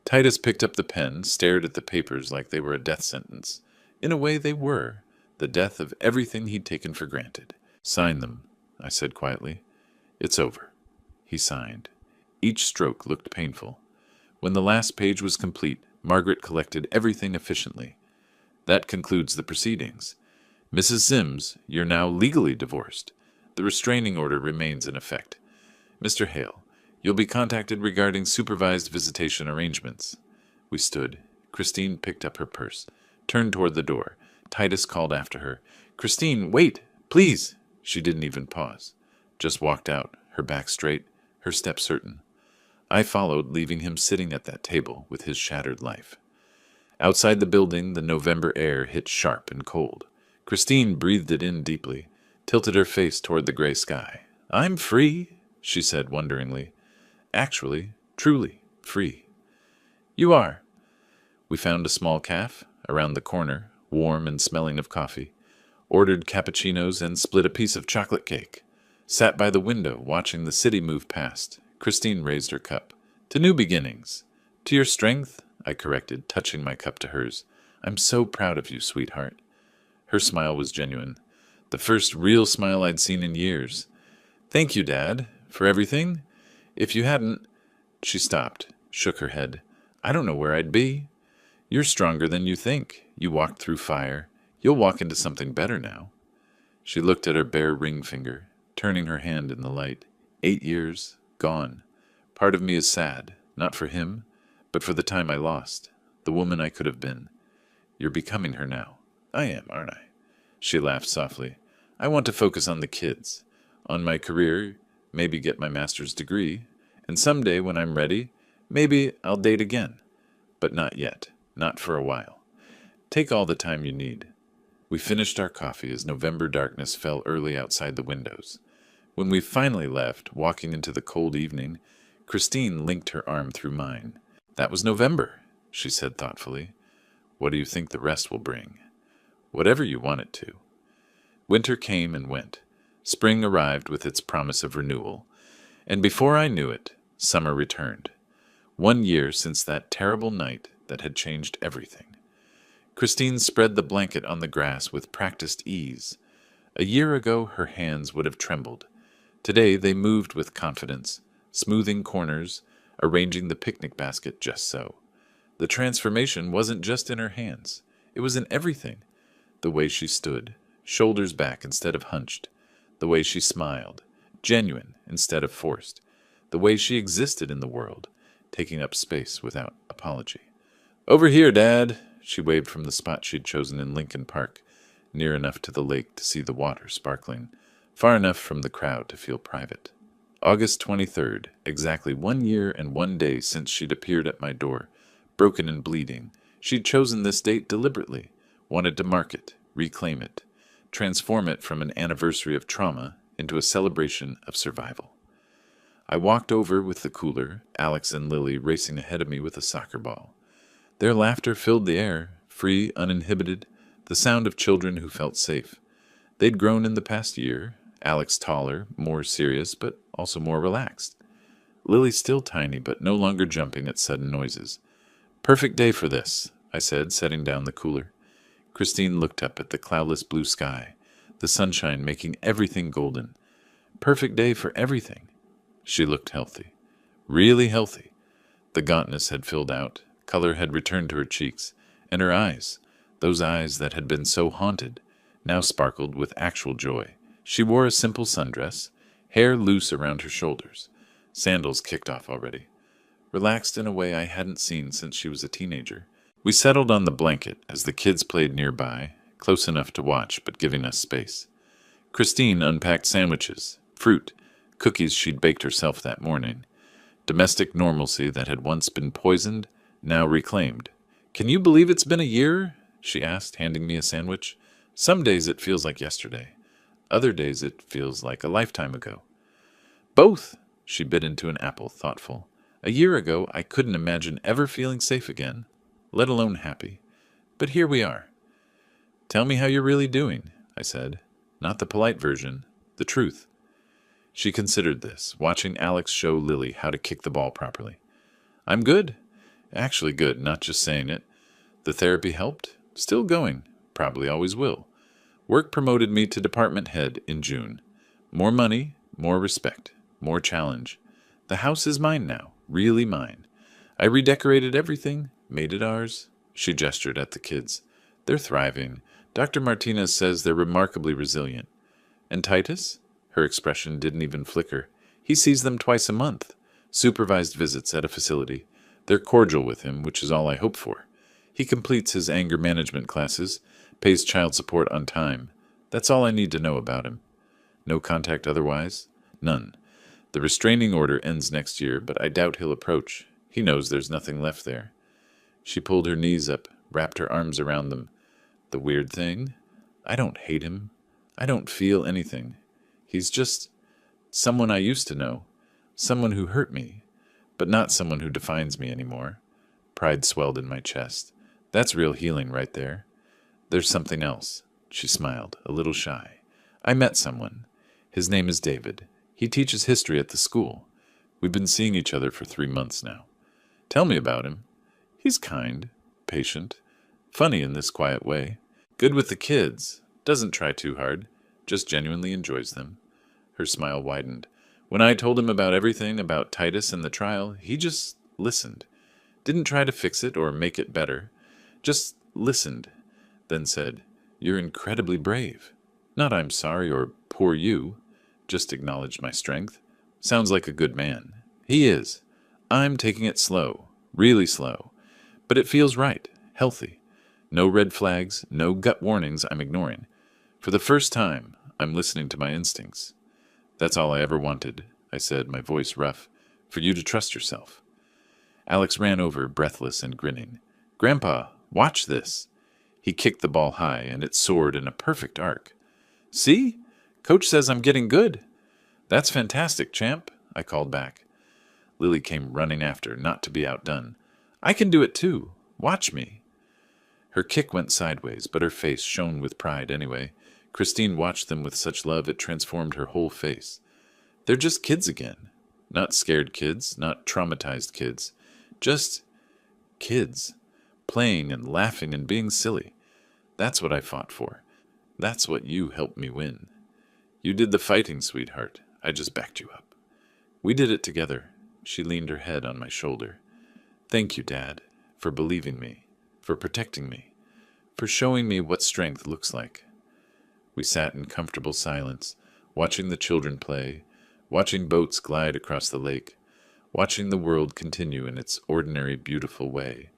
Titus picked up the pen, stared at the papers like they were a death sentence. In a way, they were. The death of everything he'd taken for granted. Sign them, I said quietly. It's over. He signed. Each stroke looked painful. When the last page was complete, Margaret collected everything efficiently. That concludes the proceedings. Mrs. Sims, you're now legally divorced. The restraining order remains in effect. Mr. Hale, you'll be contacted regarding supervised visitation arrangements. We stood. Christine picked up her purse, turned toward the door. Titus called after her. Christine, wait, please. She didn't even pause. Just walked out, her back straight, her step certain. I followed, leaving him sitting at that table with his shattered life. Outside the building, the November air hit sharp and cold. Christine breathed it in deeply, tilted her face toward the gray sky. I'm free, she said wonderingly. Actually, truly free. You are. We found a small cafe around the corner, warm and smelling of coffee. Ordered cappuccinos and split a piece of chocolate cake. Sat by the window watching the city move past. Christine raised her cup. To new beginnings. To your strength, I corrected, touching my cup to hers. I'm so proud of you, sweetheart. Her smile was genuine. The first real smile I'd seen in years. Thank you, Dad, for everything. If you hadn't... She stopped, shook her head. I don't know where I'd be. You're stronger than you think. You walked through fire. You'll walk into something better now. She looked at her bare ring finger, turning her hand in the light. 8 years, gone. Part of me is sad, not for him, but for the time I lost, the woman I could have been. You're becoming her now. I am, aren't I? She laughed softly. I want to focus on the kids, on my career, maybe get my master's degree, and someday when I'm ready, maybe I'll date again. But not yet, not for a while. Take all the time you need. We finished our coffee as November darkness fell early outside the windows. When we finally left, walking into the cold evening, Christine linked her arm through mine. That was November, she said thoughtfully. What do you think the rest will bring? Whatever you want it to. Winter came and went. Spring arrived with its promise of renewal. And before I knew it, summer returned. 1 year since that terrible night that had changed everything. Christine spread the blanket on the grass with practiced ease. A year ago, her hands would have trembled. Today, they moved with confidence, smoothing corners, arranging the picnic basket just so. The transformation wasn't just in her hands. It was in everything. The way she stood, shoulders back instead of hunched. The way she smiled, genuine instead of forced. The way she existed in the world, taking up space without apology. Over here, Dad, she waved from the spot she'd chosen in Lincoln Park, near enough to the lake to see the water sparkling, far enough from the crowd to feel private. August 23rd, exactly 1 year and 1 day since she'd appeared at my door, broken and bleeding. She'd chosen this date deliberately, wanted to mark it, reclaim it, transform it from an anniversary of trauma into a celebration of survival. I walked over with the cooler, Alex and Lily racing ahead of me with a soccer ball. Their laughter filled the air, free, uninhibited, the sound of children who felt safe. They'd grown in the past year. Alex taller, more serious, but also more relaxed. Lily still tiny, but no longer jumping at sudden noises. Perfect day for this, I said, setting down the cooler. Christine looked up at the cloudless blue sky, the sunshine making everything golden. Perfect day for everything. She looked healthy. Really healthy. The gauntness had filled out, color had returned to her cheeks, and her eyes, those eyes that had been so haunted, now sparkled with actual joy. She wore a simple sundress, hair loose around her shoulders. Sandals kicked off already. Relaxed in a way I hadn't seen since she was a teenager. We settled on the blanket as the kids played nearby, close enough to watch but giving us space. Christine unpacked sandwiches, fruit, cookies she'd baked herself that morning. Domestic normalcy that had once been poisoned, now reclaimed. "Can you believe it's been a year?" she asked, handing me a sandwich. "Some days it feels like yesterday. Other days it feels like a lifetime ago." "Both," she bit into an apple, thoughtful. "A year ago I couldn't imagine ever feeling safe again, let alone happy. But here we are." "Tell me how you're really doing," I said. Not the polite version, the truth. She considered this, watching Alex show Lily how to kick the ball properly. "I'm good. Actually good, not just saying it. The therapy helped. Still going. Probably always will. Work promoted me to department head in June. More money, more respect, more challenge. The house is mine now, really mine. I redecorated everything, made it ours." She gestured at the kids. "They're thriving. Dr. Martinez says they're remarkably resilient. And Titus?" Her expression didn't even flicker. "He sees them twice a month. Supervised visits at a facility. They're cordial with him, which is all I hope for. He completes his anger management classes, pays child support on time. That's all I need to know about him. No contact otherwise? None. The restraining order ends next year, but I doubt he'll approach. He knows there's nothing left there." She pulled her knees up, wrapped her arms around them. "The weird thing? I don't hate him. I don't feel anything. He's just someone I used to know, someone who hurt me, but not someone who defines me anymore." Pride swelled in my chest. "That's real healing right there. There's something else." She smiled, a little shy. "I met someone. His name is David. He teaches history at the school. We've been seeing each other for 3 months now." "Tell me about him." "He's kind, patient, funny in this quiet way. Good with the kids. Doesn't try too hard. Just genuinely enjoys them." Her smile widened. "When I told him about everything, about Titus and the trial, he just listened. Didn't try to fix it or make it better. Just listened. Then said, 'You're incredibly brave.' Not 'I'm sorry' or 'poor you.' Just acknowledged my strength. Sounds like a good man. He is. I'm taking it slow. Really slow. But it feels right. Healthy. No red flags, no gut warnings I'm ignoring. For the first time, I'm listening to my instincts. That's all I ever wanted," I said, my voice rough. "For you to trust yourself." Alex ran over, breathless and grinning. "Grandpa, watch this." He kicked the ball high, and it soared in a perfect arc. "See? Coach says I'm getting good." "That's fantastic, champ," I called back. Lily came running after, not to be outdone. "I can do it too. Watch me." Her kick went sideways, but her face shone with pride anyway. Christine watched them with such love it transformed her whole face. They're just kids again. Not scared kids, not traumatized kids. Just kids. Playing and laughing and being silly. That's what I fought for. That's what you helped me win. You did the fighting, sweetheart. I just backed you up. We did it together. She leaned her head on my shoulder. Thank you, Dad, for believing me, for protecting me, for showing me what strength looks like. We sat in comfortable silence, watching the children play, watching boats glide across the lake, watching the world continue in its ordinary, beautiful way.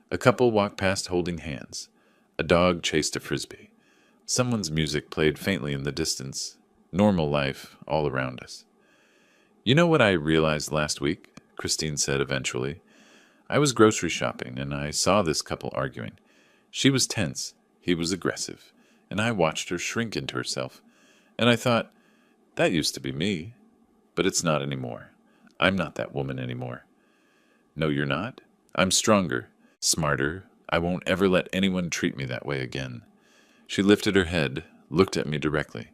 A couple walked past holding hands. A dog chased a frisbee. Someone's music played faintly in the distance. Normal life all around us. "You know what I realized last week?" Christine said eventually. "I was grocery shopping, and I saw this couple arguing. She was tense, he was aggressive, and I watched her shrink into herself. And I thought, that used to be me. But it's not anymore. I'm not that woman anymore." "No, you're not? I'm stronger, smarter. I won't ever let anyone treat me that way again." She lifted her head, looked at me directly.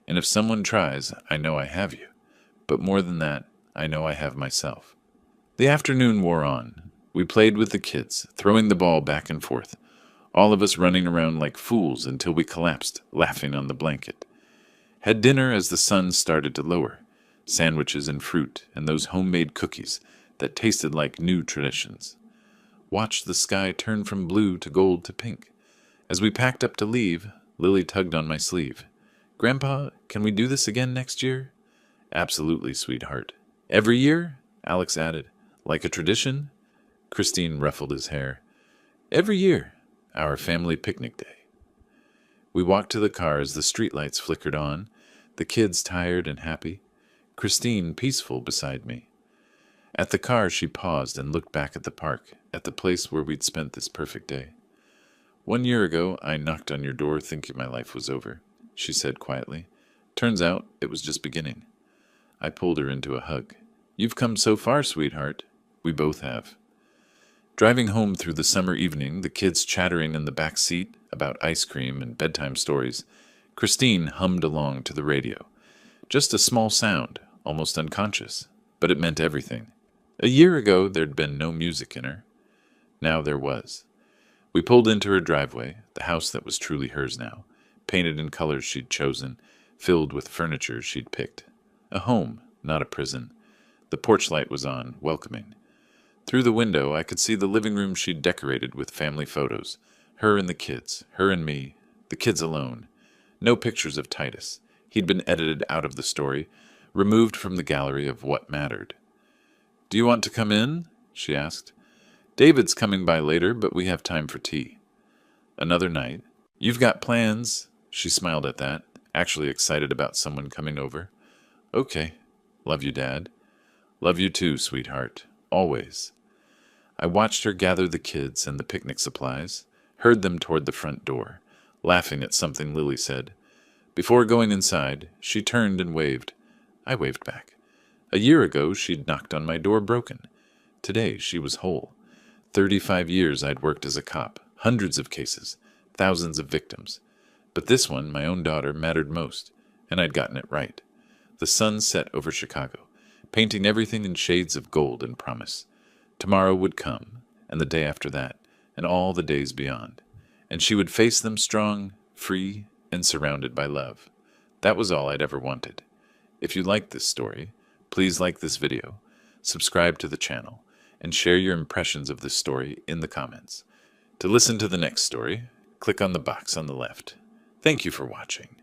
And if someone tries, I know I have you. But more than that, I know I have myself. The afternoon wore on. We played with the kids, throwing the ball back and forth, all of us running around like fools until we collapsed, laughing on the blanket. Had dinner as the sun started to lower, sandwiches and fruit and those homemade cookies that tasted like new traditions. Watched the sky turn from blue to gold to pink. As we packed up to leave, Lily tugged on my sleeve. "Grandpa, can we do this again next year?" "Absolutely, sweetheart." "Every year?" Alex added. "Like a tradition?" Christine ruffled his hair. "Every year. Our family picnic day." We walked to the car as the streetlights flickered on, the kids tired and happy, Christine peaceful beside me. At the car, she paused and looked back at the park, at the place where we'd spent this perfect day. "1 year ago, I knocked on your door thinking my life was over," she said quietly. "Turns out it was just beginning." I pulled her into a hug. "You've come so far, sweetheart." We both have. Driving home through the summer evening, the kids chattering in the back seat about ice cream and bedtime stories, Christine hummed along to the radio. Just a small sound, almost unconscious, but it meant everything. A year ago, there'd been no music in her. Now there was. We pulled into her driveway, the house that was truly hers now, painted in colors she'd chosen, filled with furniture she'd picked. A home, not a prison. The porch light was on, welcoming. Through the window, I could see the living room she'd decorated with family photos. Her and the kids, her and me, the kids alone. No pictures of Titus. He'd been edited out of the story, removed from the gallery of what mattered. "Do you want to come in?" she asked. "David's coming by later, but we have time for tea." Another night. "You've got plans?" She smiled at that, actually excited about someone coming over. "Okay. Love you, Dad." "Love you too, sweetheart. Always." I watched her gather the kids and the picnic supplies, heard them toward the front door, laughing at something Lily said. Before going inside, she turned and waved. I waved back. A year ago, she'd knocked on my door broken. Today, she was whole. 35 years I'd worked as a cop, hundreds of cases, thousands of victims. But this one, my own daughter, mattered most, and I'd gotten it right. The sun set over Chicago, painting everything in shades of gold and promise. Tomorrow would come, and the day after that, and all the days beyond. And she would face them strong, free, and surrounded by love. That was all I'd ever wanted. If you liked this story, please like this video, subscribe to the channel, and share your impressions of this story in the comments. To listen to the next story, click on the box on the left. Thank you for watching.